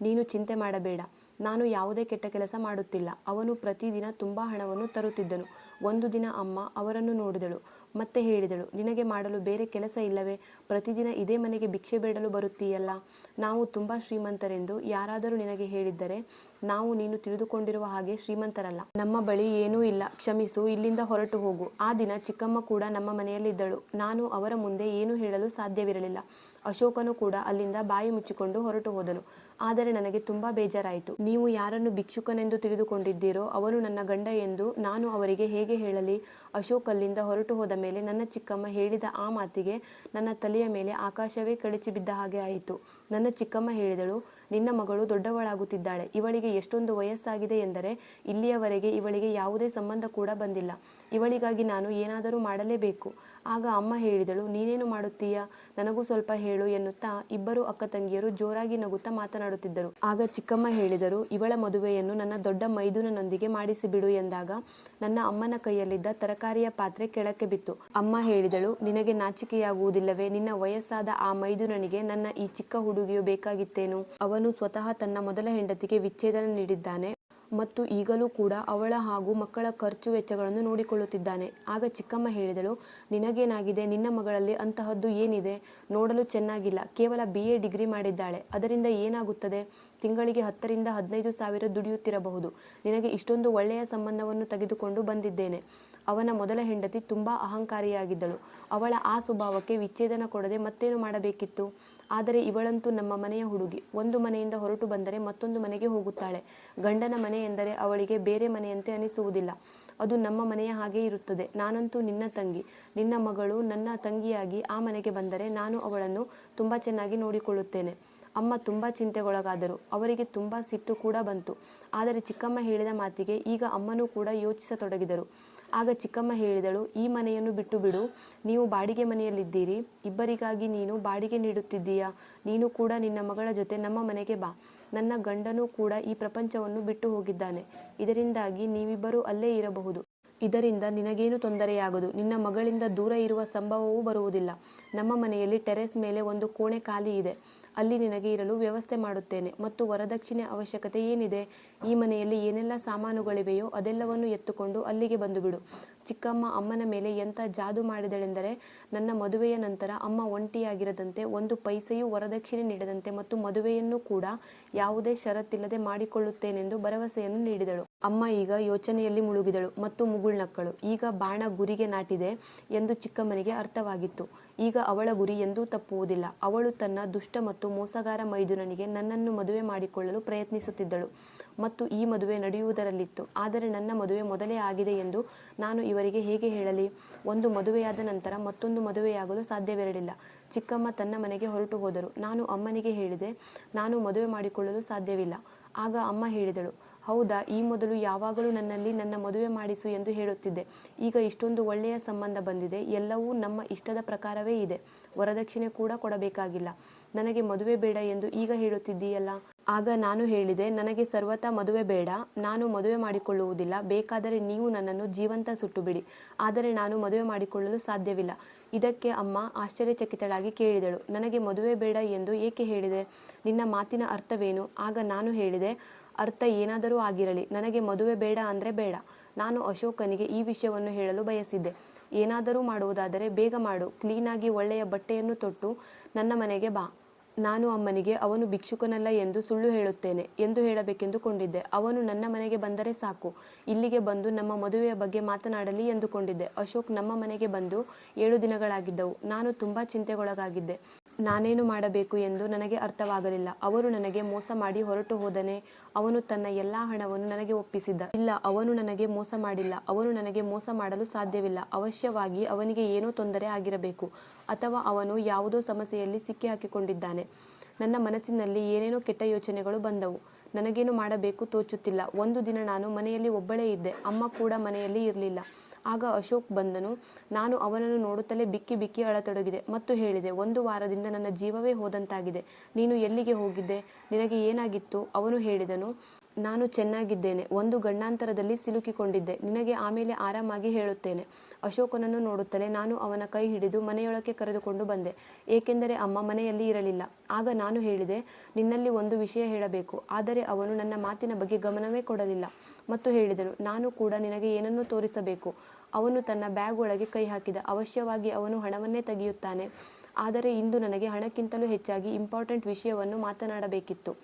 ನೀನು ಚಿಂತೆ ಮಾಡಬೇಡ. ನಾನು ಯಾವುದೇ ಕೆಟ್ಟ ಕೆಲಸ ಮಾಡುತ್ತಿಲ್ಲ. ಅವನು ಪ್ರತಿದಿನ ತುಂಬ ಹಣವನ್ನು ತರುತ್ತಿದ್ದನು. ಒಂದು ದಿನ ಅಮ್ಮ ಅವರನ್ನು ನೋಡಿದಳು. ಮತ್ತೆ ಹೇಳಿದಳು, ನಿನಗೆ ಮಾಡಲು ಬೇರೆ ಕೆಲಸ ಇಲ್ಲವೇ? ಪ್ರತಿದಿನ ಇದೇ ಮನೆಗೆ ಭಿಕ್ಷೆ ಬೇಡಲು ಬರುತ್ತೀಯಲ್ಲ. ನಾವು ತುಂಬ ಶ್ರೀಮಂತರೆಂದು ಯಾರಾದರೂ ನಿನಗೆ ಹೇಳಿದ್ದರೆ ನಾವು ನೀನು ತಿಳಿದುಕೊಂಡಿರುವ ಹಾಗೆ ಶ್ರೀಮಂತರಲ್ಲ. ನಮ್ಮ ಬಳಿ ಏನೂ ಇಲ್ಲ. ಕ್ಷಮಿಸು, ಇಲ್ಲಿಂದ ಹೊರಟು ಹೋಗು. ಆ ದಿನ ಚಿಕ್ಕಮ್ಮ ಕೂಡ ನಮ್ಮ ಮನೆಯಲ್ಲಿದ್ದಳು. ನಾನು ಅವರ ಮುಂದೆ ಏನೂ ಹೇಳಲು ಸಾಧ್ಯವಿರಲಿಲ್ಲ. ಅಶೋಕನು ಕೂಡ ಅಲ್ಲಿಂದ ಬಾಯಿ ಮುಚ್ಚಿಕೊಂಡು ಹೊರಟು ಹೋದನು. ಆದರೆ ನನಗೆ ತುಂಬ ಬೇಜಾರಾಯಿತು. ನೀವು ಯಾರನ್ನು ಭಿಕ್ಷುಕನೆಂದು ತಿಳಿದುಕೊಂಡಿದ್ದೀರೋ ಅವನು ನನ್ನ ಗಂಡ ಎಂದು ನಾನು ಅವರಿಗೆ ಹೇಗೆ ಹೇಳಲಿ? ಅಶೋಕ್ ಅಲ್ಲಿಂದ ಹೊರಟು ಹೋದ ಮೇಲೆ ನನ್ನ ಚಿಕ್ಕಮ್ಮ ಹೇಳಿದ ಆ ಮಾತಿಗೆ ನನ್ನ ತಲೆಯ ಮೇಲೆ ಆಕಾಶವೇ ಕಳಚಿ ಬಿದ್ದ ಹಾಗೆ ಆಯಿತು. ನನ್ನ ಚಿಕ್ಕಮ್ಮ ಹೇಳಿದಳು, ನಿನ್ನ ಮಗಳು ದೊಡ್ಡವಳಾಗುತ್ತಿದ್ದಾಳೆ. ಇವಳಿಗೆ ಎಷ್ಟೊಂದು ವಯಸ್ಸಾಗಿದೆ ಎಂದರೆ ಇಲ್ಲಿಯವರೆಗೆ ಇವಳಿಗೆ ಯಾವುದೇ ಸಂಬಂಧ ಕೂಡ ಬಂದಿಲ್ಲ. ಇವಳಿಗಾಗಿ ನಾನು ಏನಾದರೂ ಮಾಡಲೇಬೇಕು. ಆಗ ಅಮ್ಮ ಹೇಳಿದಳು, ನೀನೇನು ಮಾಡುತ್ತೀಯಾ? ನನಗೂ ಸ್ವಲ್ಪ ಹೇಳು ಎನ್ನುತ್ತಾ ಇಬ್ಬರು ಅಕ್ಕ ತಂಗಿಯರು ಜೋರಾಗಿ ನಗುತ್ತಾ ಮಾತನಾಡುತ್ತಿದ್ದರು. ಆಗ ಚಿಕ್ಕಮ್ಮ ಹೇಳಿದರು, ಇವಳ ಮದುವೆಯನ್ನು ನನ್ನ ದೊಡ್ಡ ಮೈದುನನೊಂದಿಗೆ ಮಾಡಿಸಿಬಿಡು ಎಂದಾಗ ನನ್ನ ಅಮ್ಮನ ಕೈಯಲ್ಲಿದ್ದ ತರಕಾರಿಯ ಪಾತ್ರೆ ಕೆಳಕ್ಕೆ ಬಿತ್ತು. ಅಮ್ಮ ಹೇಳಿದಳು, ನಿನಗೆ ನಾಚಿಕೆಯಾಗುವುದಿಲ್ಲವೇ? ನಿನ್ನ ವಯಸ್ಸಾದ ಆ ಮೈದುನನಿಗೆ ನನ್ನ ಈ ಚಿಕ್ಕ ಹುಡುಗಿಯು ಬೇಕಾಗಿತ್ತೇನು? ಅವನು ಸ್ವತಃ ತನ್ನ ಮೊದಲ ಹೆಂಡತಿಗೆ ವಿಚ್ಛೇದನ ನೀಡಿದ್ದಾನೆ ಮತ್ತು ಈಗಲೂ ಕೂಡ ಅವಳ ಹಾಗೂ ಮಕ್ಕಳ ಖರ್ಚು ವೆಚ್ಚಗಳನ್ನು ನೋಡಿಕೊಳ್ಳುತ್ತಿದ್ದಾನೆ. ಆಗ ಚಿಕ್ಕಮ್ಮ ಹೇಳಿದಳು, ನಿನಗೇನಾಗಿದೆ? ನಿನ್ನ ಮಗಳಲ್ಲಿ ಅಂತಹದ್ದು ಏನಿದೆ? ನೋಡಲು ಚೆನ್ನಾಗಿಲ್ಲ. ಕೇವಲ BA ಡಿಗ್ರಿ ಮಾಡಿದ್ದಾಳೆ. ಅದರಿಂದ ಏನಾಗುತ್ತದೆ? ತಿಂಗಳಿಗೆ 10 ರಿಂದ 15 ಸಾವಿರ ದುಡಿಯುತ್ತಿರಬಹುದು. ನಿನಗೆ ಇಷ್ಟೊಂದು ಒಳ್ಳೆಯ ಸಂಬಂಧವನ್ನು ತೆಗೆದುಕೊಂಡು ಬಂದಿದ್ದೇನೆ. ಅವನ ಮೊದಲ ಹೆಂಡತಿ ತುಂಬ ಅಹಂಕಾರಿಯಾಗಿದ್ದಳು. ಅವಳ ಆ ಸ್ವಭಾವಕ್ಕೆ ವಿಚ್ಛೇದನ ಕೊಡದೆ ಮತ್ತೇನು ಮಾಡಬೇಕಿತ್ತು? ಆದರೆ ಇವಳಂತೂ ನಮ್ಮ ಮನೆಯ ಹುಡುಗಿ. ಒಂದು ಮನೆಯಿಂದ ಹೊರಟು ಬಂದರೆ ಮತ್ತೊಂದು ಮನೆಗೆ ಹೋಗುತ್ತಾಳೆ. ಗಂಡನ ಮನೆ ಎಂದರೆ ಅವಳಿಗೆ ಬೇರೆ ಮನೆಯಂತೆ ಅನಿಸುವುದಿಲ್ಲ. ಅದು ನಮ್ಮ ಮನೆಯ ಹಾಗೆ ಇರುತ್ತದೆ. ನಾನಂತೂ ನಿನ್ನ ತಂಗಿ. ನಿನ್ನ ಮಗಳು ನನ್ನ ತಂಗಿಯಾಗಿ ಆ ಮನೆಗೆ ಬಂದರೆ ನಾನು ಅವಳನ್ನು ತುಂಬ ಚೆನ್ನಾಗಿ ನೋಡಿಕೊಳ್ಳುತ್ತೇನೆ. ಅಮ್ಮ ತುಂಬ ಚಿಂತೆಗೊಳಗಾದರು. ಅವರಿಗೆ ತುಂಬ ಸಿಟ್ಟು ಕೂಡ ಬಂತು. ಆದರೆ ಚಿಕ್ಕಮ್ಮ ಹೇಳಿದ ಮಾತಿಗೆ ಈಗ ಅಮ್ಮನೂ ಕೂಡ ಯೋಚಿಸತೊಡಗಿದರು. ಆಗ ಚಿಕ್ಕಮ್ಮ ಹೇಳಿದಳು, ಈ ಮನೆಯನ್ನು ಬಿಟ್ಟು ಬಿಡು. ನೀವು ಬಾಡಿಗೆ ಮನೆಯಲ್ಲಿದ್ದೀರಿ. ಇಬ್ಬರಿಗಾಗಿ ನೀನು ಬಾಡಿಗೆ ನೀಡುತ್ತಿದ್ದೀಯಾ? ನೀನು ಕೂಡ ನಿನ್ನ ಮಗಳ ಜೊತೆ ನಮ್ಮ ಮನೆಗೆ ಬಾ. ನನ್ನ ಗಂಡನೂ ಕೂಡ ಈ ಪ್ರಪಂಚವನ್ನು ಬಿಟ್ಟು ಹೋಗಿದ್ದಾನೆ. ಇದರಿಂದಾಗಿ ನೀವಿಬ್ಬರೂ ಅಲ್ಲೇ ಇರಬಹುದು. ಇದರಿಂದ ನಿನಗೇನು ತೊಂದರೆಯಾಗದು. ನಿನ್ನ ಮಗಳಿಂದ ದೂರ ಇರುವ ಸಂಭವವೂ ಬರುವುದಿಲ್ಲ. ನಮ್ಮ ಮನೆಯಲ್ಲಿ ಟೆರೆಸ್ ಮೇಲೆ ಒಂದು ಕೋಣೆ ಖಾಲಿ ಇದೆ. ಅಲ್ಲಿ ನಿನಗೆ ಇರಲು ವ್ಯವಸ್ಥೆ ಮಾಡುತ್ತೇನೆ. ಮತ್ತು ವರದಕ್ಷಿಣೆ ಅವಶ್ಯಕತೆ ಏನಿದೆ? ಈ ಮನೆಯಲ್ಲಿ ಏನೆಲ್ಲ ಸಾಮಾನುಗಳಿವೆಯೋ ಅದೆಲ್ಲವನ್ನು ಎತ್ತುಕೊಂಡು ಅಲ್ಲಿಗೆ ಬಂದುಬಿಡು. ಚಿಕ್ಕಮ್ಮ ಅಮ್ಮನ ಮೇಲೆ ಎಂಥ ಜಾದು ಮಾಡಿದಳೆಂದರೆ ನನ್ನ ಮದುವೆಯ ನಂತರ ಅಮ್ಮ ಒಂಟಿಯಾಗಿರದಂತೆ, ಒಂದು ಪೈಸೆಯೂ ವರದಕ್ಷಿಣೆ ನೀಡದಂತೆ ಮತ್ತು ಮದುವೆಯನ್ನು ಕೂಡ ಯಾವುದೇ ಷರತ್ತಿಲ್ಲದೆ ಮಾಡಿಕೊಳ್ಳುತ್ತೇನೆಂದು ಭರವಸೆಯನ್ನು ನೀಡಿದಳು. ಅಮ್ಮ ಈಗ ಯೋಚನೆಯಲ್ಲಿ ಮುಳುಗಿದಳು ಮತ್ತು ಮುಗುಳ್ನಕ್ಕಳು. ಈಗ ಬಾಣ ಗುರಿಗೆ ನಾಟಿದೆ ಎಂದು ಚಿಕ್ಕಮ್ಮನಿಗೆ ಅರ್ಥವಾಗಿತ್ತು. ಈಗ ಅವಳ ಗುರಿ ಎಂದೂ ತಪ್ಪುವುದಿಲ್ಲ. ಅವಳು ತನ್ನ ದುಷ್ಟ ಮತ್ತು ಮೋಸಗಾರ ಮೈದುನನಿಗೆ ನನ್ನನ್ನು ಮದುವೆ ಮಾಡಿಕೊಳ್ಳಲು ಪ್ರಯತ್ನಿಸುತ್ತಿದ್ದಳು ಮತ್ತು ಈ ಮದುವೆ ನಡೆಯುವುದರಲ್ಲಿತ್ತು. ಆದರೆ ನನ್ನ ಮದುವೆ ಮೊದಲೇ ಆಗಿದೆ ಎಂದು ನಾನು ಇವರಿಗೆ ಹೇಗೆ ಹೇಳಲಿ? ಒಂದು ಮದುವೆಯಾದ ನಂತರ ಮತ್ತೊಂದು ಮದುವೆಯಾಗಲು ಸಾಧ್ಯವಿರಲಿಲ್ಲ. ಚಿಕ್ಕಮ್ಮ ತನ್ನ ಮನೆಗೆ ಹೊರಟು ಹೋದರು. ನಾನು ಅಮ್ಮನಿಗೆ ಹೇಳಿದೆ, ನಾನು ಮದುವೆ ಮಾಡಿಕೊಳ್ಳಲು ಸಾಧ್ಯವಿಲ್ಲ. ಆಗ ಅಮ್ಮ ಹೇಳಿದಳು, ಹೌದಾ? ಈ ಮೊದಲು ಯಾವಾಗಲೂ ನನ್ನಲ್ಲಿ ನನ್ನ ಮದುವೆ ಮಾಡಿಸು ಎಂದು ಹೇಳುತ್ತಿದ್ದೆ. ಈಗ ಇಷ್ಟೊಂದು ಒಳ್ಳೆಯ ಸಂಬಂಧ ಬಂದಿದೆ. ಎಲ್ಲವೂ ನಮ್ಮ ಇಷ್ಟದ ಪ್ರಕಾರವೇ ಇದೆ. ವರದಕ್ಷಿಣೆ ಕೂಡ ಕೊಡಬೇಕಾಗಿಲ್ಲ. ನನಗೆ ಮದುವೆ ಬೇಡ ಎಂದು ಈಗ ಹೇಳುತ್ತಿದ್ದೀಯಲ್ಲ. ಆಗ ನಾನು ಹೇಳಿದೆ, ನನಗೆ ಸರ್ವತಾ ಮದುವೆ ಬೇಡ, ನಾನು ಮದುವೆ ಮಾಡಿಕೊಳ್ಳುವುದಿಲ್ಲ, ಬೇಕಾದರೆ ನೀವು ನನ್ನನ್ನು ಜೀವಂತ ಸುಟ್ಟುಬಿಡಿ, ಆದರೆ ನಾನು ಮದುವೆ ಮಾಡಿಕೊಳ್ಳಲು ಸಾಧ್ಯವಿಲ್ಲ. ಇದಕ್ಕೆ ಅಮ್ಮ ಆಶ್ಚರ್ಯಚಕಿತಳಾಗಿ ಕೇಳಿದಳು, ನನಗೆ ಮದುವೆ ಬೇಡ ಎಂದು ಏಕೆ ಹೇಳಿದೆ? ನಿನ್ನ ಮಾತಿನ ಅರ್ಥವೇನು? ಆಗ ನಾನು ಹೇಳಿದೆ, ಅರ್ಥ ಏನಾದರೂ ಆಗಿರಲಿ, ನನಗೆ ಮದುವೆ ಬೇಡ ಅಂದರೆ ಬೇಡ. ನಾನು ಅಶೋಕನಿಗೆ ಈ ವಿಷಯವನ್ನು ಹೇಳಲು ಬಯಸಿದ್ದೆ. ಏನಾದರೂ ಮಾಡುವುದಾದರೆ ಬೇಗ ಮಾಡು, ಕ್ಲೀನಾಗಿ ಒಳ್ಳೆಯ ಬಟ್ಟೆಯನ್ನು ತೊಟ್ಟು ನನ್ನ ಮನೆಗೆ ಬಾ. ನಾನು ಅಮ್ಮನಿಗೆ ಅವನು ಭಿಕ್ಷುಕನಲ್ಲ ಎಂದು ಸುಳ್ಳು ಹೇಳುತ್ತೇನೆ ಎಂದು ಹೇಳಬೇಕೆಂದುಕೊಂಡಿದ್ದೆ. ಅವನು ನನ್ನ ಮನೆಗೆ ಬಂದರೆ ಸಾಕು, ಇಲ್ಲಿಗೆ ಬಂದು ನಮ್ಮ ಮದುವೆಯ ಬಗ್ಗೆ ಮಾತನಾಡಲಿ ಎಂದುಕೊಂಡಿದ್ದೆ. ಅಶೋಕ್ ನಮ್ಮ ಮನೆಗೆ ಬಂದು 7 ದಿನಗಳಾಗಿದ್ದವು. ನಾನು ತುಂಬ ಚಿಂತೆಗೊಳಗಾಗಿದ್ದೆ. ನಾನೇನು ಮಾಡಬೇಕು ಎಂದು ನನಗೆ ಅರ್ಥವಾಗಲಿಲ್ಲ. ಅವರು ನನಗೆ ಮೋಸ ಮಾಡಿ ಹೊರಟು ಹೋದನೆ. ಅವನು ತನ್ನ ಎಲ್ಲ ಹಣವನ್ನು ನನಗೆ ಒಪ್ಪಿಸಿದ್ದ. ಇಲ್ಲ, ಅವನು ನನಗೆ ಮೋಸ ಮಾಡಿಲ್ಲ. ಅವನು ನನಗೆ ಮೋಸ ಮಾಡಲು ಸಾಧ್ಯವಿಲ್ಲ. ಅವಶ್ಯವಾಗಿ ಅವನಿಗೆ ಏನೋ ತೊಂದರೆ ಆಗಿರಬೇಕು, ಅಥವಾ ಅವನು ಯಾವುದೋ ಸಮಸ್ಯೆಯಲ್ಲಿ ಸಿಕ್ಕಿ ಹಾಕಿಕೊಂಡಿದ್ದಾನೆ. ನನ್ನ ಮನಸ್ಸಿನಲ್ಲಿ ಏನೇನೋ ಕೆಟ್ಟ ಯೋಚನೆಗಳು ಬಂದವು. ನನಗೇನು ಮಾಡಬೇಕು ತೋಚುತ್ತಿಲ್ಲ. ಒಂದು ದಿನ ನಾನು ಮನೆಯಲ್ಲಿ ಒಬ್ಬಳೇ ಇದ್ದೆ. ಅಮ್ಮ ಕೂಡ ಮನೆಯಲ್ಲಿ ಇರಲಿಲ್ಲ. ಆಗ ಅಶೋಕ್ ಬಂದನು. ನಾನು ಅವನನ್ನು ನೋಡುತ್ತಲೇ ಬಿಕ್ಕಿ ಬಿಕ್ಕಿ ಅಳತೊಡಗಿದೆ ಮತ್ತು ಹೇಳಿದೆ, 1 ವಾರದಿಂದ ನನ್ನ ಜೀವವೇ ಹೋದಂತಾಗಿದೆ. ನೀನು ಎಲ್ಲಿಗೆ ಹೋಗಿದ್ದೆ? ನಿನಗೆ ಏನಾಗಿತ್ತು? ಅವನು ಹೇಳಿದನು, ನಾನು ಚೆನ್ನಾಗಿದ್ದೇನೆ. ಒಂದು ಗಂಡಾಂತರದಲ್ಲಿ ಸಿಲುಕಿಕೊಂಡಿದ್ದೆ. ನಿನಗೆ ಆಮೇಲೆ ಆರಾಮಾಗಿ ಹೇಳುತ್ತೇನೆ. ಅಶೋಕನನ್ನು ನೋಡುತ್ತಲೇ ನಾನು ಅವನ ಕೈ ಹಿಡಿದು ಮನೆಯೊಳಕ್ಕೆ ಕರೆದುಕೊಂಡು ಬಂದೆ, ಏಕೆಂದರೆ ಅಮ್ಮ ಮನೆಯಲ್ಲಿ ಇರಲಿಲ್ಲ. ಆಗ ನಾನು ಹೇಳಿದೆ, ನಿನ್ನಲ್ಲಿ ಒಂದು ವಿಷಯ ಹೇಳಬೇಕು. ಆದರೆ ಅವನು ನನ್ನ ಮಾತಿನ ಬಗ್ಗೆ ಗಮನವೇ ಕೊಡಲಿಲ್ಲ ಮತ್ತು ಹೇಳಿದನು, ನಾನು ಕೂಡ ನಿನಗೆ ಏನನ್ನೂ ತೋರಿಸಬೇಕು. ಅವನು ತನ್ನ ಬ್ಯಾಗ್ ಒಳಗೆ ಕೈ ಹಾಕಿದ. ಅವಶ್ಯವಾಗಿ ಅವನು ಹಣವನ್ನೇ ತೆಗೆಯುತ್ತಾನೆ. ಆದರೆ ಇಂದು ನನಗೆ ಹಣಕ್ಕಿಂತಲೂ ಹೆಚ್ಚಾಗಿ ಇಂಪಾರ್ಟೆಂಟ್ ವಿಷಯವನ್ನು ಮಾತನಾಡಬೇಕಿತ್ತು.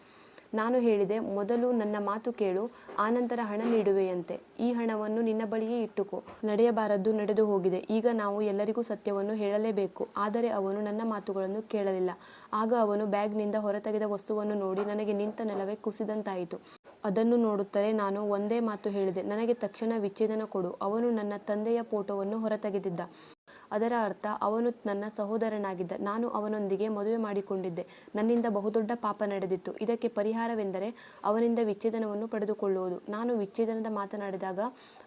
ನಾನು ಹೇಳಿದೆ, ಮೊದಲು ನನ್ನ ಮಾತು ಕೇಳು, ಆನಂತರ ಹಣ ನೀಡುವೆಯಂತೆ. ಈ ಹಣವನ್ನು ನಿನ್ನ ಬಳಿಯೇ ಇಟ್ಟುಕೋ. ನಡೆಯಬಾರದ್ದು ನಡೆದು ಹೋಗಿದೆ. ಈಗ ನಾವು ಎಲ್ಲರಿಗೂ ಸತ್ಯವನ್ನು ಹೇಳಲೇಬೇಕು. ಆದರೆ ಅವನು ನನ್ನ ಮಾತುಗಳನ್ನು ಕೇಳಲಿಲ್ಲ. ಆಗ ಅವನು ಬ್ಯಾಗ್ನಿಂದ ಹೊರತೆಗೆದ ವಸ್ತುವನ್ನು ನೋಡಿ ನನಗೆ ನಿಂತ ನೆಲವೇ ಕುಸಿದಂತಾಯಿತು. ಅದನ್ನು ನೋಡುತ್ತಲೇ ನಾನು ಒಂದೇ ಮಾತು ಹೇಳಿದೆ, ನನಗೆ ತಕ್ಷಣ ವಿಚ್ಛೇದನ ಕೊಡು. ಅವನು ನನ್ನ ತಂದೆಯ ಫೋಟೋವನ್ನು ಹೊರತೆಗೆದಿದ್ದ. ಅದರ ಅರ್ಥ ಅವನು ನನ್ನ ಸಹೋದರನಾಗಿದ್ದ. ನಾನು ಅವನೊಂದಿಗೆ ಮದುವೆ ಮಾಡಿಕೊಂಡಿದ್ದೆ. ನನ್ನಿಂದ ಬಹುದೊಡ್ಡ ಪಾಪ ನಡೆದಿತ್ತು. ಇದಕ್ಕೆ ಪರಿಹಾರವೆಂದರೆ ಅವನಿಂದ ವಿಚ್ಛೇದನವನ್ನು ಪಡೆದುಕೊಳ್ಳುವುದು. ನಾನು ವಿಚ್ಛೇದನದ ಮಾತನಾಡಿದಾಗ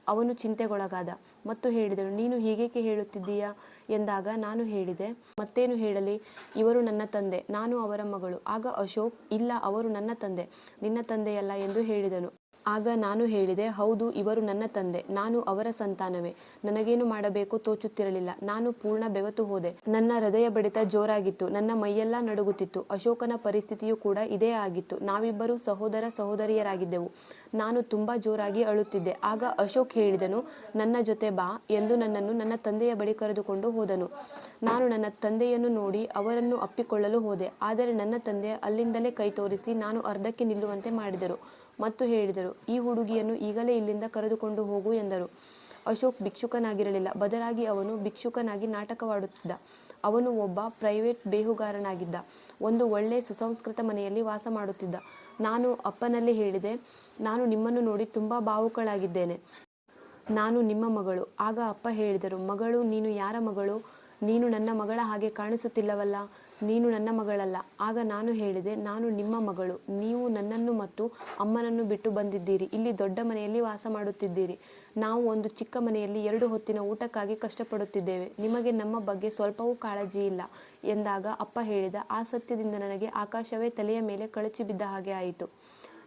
ಅವನು ಚಿಂತೆಗೊಳಗಾದ ಮತ್ತು ಹೇಳಿದನು, ನೀನು ಹೀಗೇಕೆ ಹೇಳುತ್ತಿದ್ದೀಯಾ ಎಂದಾಗ ನಾನು ಹೇಳಿದೆ, ಮತ್ತೇನು ಹೇಳಲಿ, ಇವರು ನನ್ನ ತಂದೆ, ನಾನು ಅವರ ಮಗಳು. ಆಗ ಅಶೋಕ್, ಇಲ್ಲ, ಅವರು ನನ್ನ ತಂದೆ, ನಿನ್ನ ತಂದೆಯಲ್ಲ ಎಂದು ಹೇಳಿದನು. ಆಗ ನಾನು ಹೇಳಿದೆ, ಹೌದು, ಇವರು ನನ್ನ ತಂದೆ, ನಾನು ಅವರ ಸಂತಾನವೇ. ನನಗೇನು ಮಾಡಬೇಕು ತೋಚುತ್ತಿರಲಿಲ್ಲ. ನಾನು ಪೂರ್ಣ ಬೆವತು ಹೋದೆ. ನನ್ನ ಹೃದಯ ಬಡಿತ ಜೋರಾಗಿತ್ತು. ನನ್ನ ಮೈಯೆಲ್ಲ ನಡುಗುತ್ತಿತ್ತು. ಅಶೋಕನ ಪರಿಸ್ಥಿತಿಯೂ ಕೂಡ ಇದೇ ಆಗಿತ್ತು. ನಾವಿಬ್ಬರೂ ಸಹೋದರ ಸಹೋದರಿಯರಾಗಿದ್ದೆವು. ನಾನು ತುಂಬ ಜೋರಾಗಿ ಅಳುತ್ತಿದ್ದೆ. ಆಗ ಅಶೋಕ್ ಹೇಳಿದನು, ನನ್ನ ಜೊತೆ ಬಾ ಎಂದು ನನ್ನನ್ನು ನನ್ನ ತಂದೆಯ ಬಳಿ ಕರೆದುಕೊಂಡು ಹೋದನು. ನಾನು ನನ್ನ ತಂದೆಯನ್ನು ನೋಡಿ ಅವರನ್ನು ಅಪ್ಪಿಕೊಳ್ಳಲು ಹೋದೆ. ಆದರೆ ನನ್ನ ತಂದೆ ಅಲ್ಲಿಂದಲೇ ಕೈ ತೋರಿಸಿ ನಾನು ಅರ್ಧಕ್ಕೆ ನಿಲ್ಲುವಂತೆ ಮಾಡಿದರು ಮತ್ತು ಹೇಳಿದರು, ಈ ಹುಡುಗಿಯನ್ನು ಈಗಲೇ ಇಲ್ಲಿಂದ ಕರೆದುಕೊಂಡು ಹೋಗು ಎಂದರು. ಅಶೋಕ್ ಭಿಕ್ಷುಕನಾಗಿರಲಿಲ್ಲ. ಬದಲಾಗಿ ಅವನು ಭಿಕ್ಷುಕನಾಗಿ ನಾಟಕವಾಡುತ್ತಿದ್ದ. ಅವನು ಒಬ್ಬ ಪ್ರೈವೇಟ್ ಬೇಹುಗಾರನಾಗಿದ್ದ. ಒಂದು ಒಳ್ಳೆ ಸುಸಂಸ್ಕೃತ ಮನೆಯಲ್ಲಿ ವಾಸ ಮಾಡುತ್ತಿದ್ದ. ನಾನು ಅಪ್ಪನಲ್ಲಿ ಹೇಳಿದೆ, ನಾನು ನಿಮ್ಮನ್ನು ನೋಡಿ ತುಂಬ ಭಾವುಕಳಾಗಿದ್ದೇನೆ. ನಾನು ನಿಮ್ಮ ಮಗಳು. ಆಗ ಅಪ್ಪ ಹೇಳಿದರು, ಮಗಳು? ನೀನು ಯಾರ ಮಗಳು? ನೀನು ನನ್ನ ಮಗಳ ಹಾಗೆ ಕಾಣಿಸುತ್ತಿಲ್ಲವಲ್ಲ. ನೀನು ನನ್ನ ಮಗಳಲ್ಲ. ಆಗ ನಾನು ಹೇಳಿದೆ, ನಾನು ನಿಮ್ಮ ಮಗಳು. ನೀವು ನನ್ನನ್ನು ಮತ್ತು ಅಮ್ಮನನ್ನು ಬಿಟ್ಟು ಬಂದಿದ್ದೀರಿ. ಇಲ್ಲಿ ದೊಡ್ಡ ಮನೆಯಲ್ಲಿ ವಾಸ ಮಾಡುತ್ತಿದ್ದೀರಿ. ನಾವು ಒಂದು ಚಿಕ್ಕ ಮನೆಯಲ್ಲಿ 2 ಹೊತ್ತಿನ ಊಟಕ್ಕಾಗಿ ಕಷ್ಟಪಡುತ್ತಿದ್ದೇವೆ. ನಿಮಗೆ ನಮ್ಮ ಬಗ್ಗೆ ಸ್ವಲ್ಪವೂ ಕಾಳಜಿ ಇಲ್ಲ ಎಂದಾಗ ಅಪ್ಪ ಹೇಳಿದ, ಆ ಸತ್ಯದಿಂದ ನನಗೆ ಆಕಾಶವೇ ತಲೆಯ ಮೇಲೆ ಕಳಚಿ ಬಿದ್ದ ಹಾಗೆ ಆಯಿತು.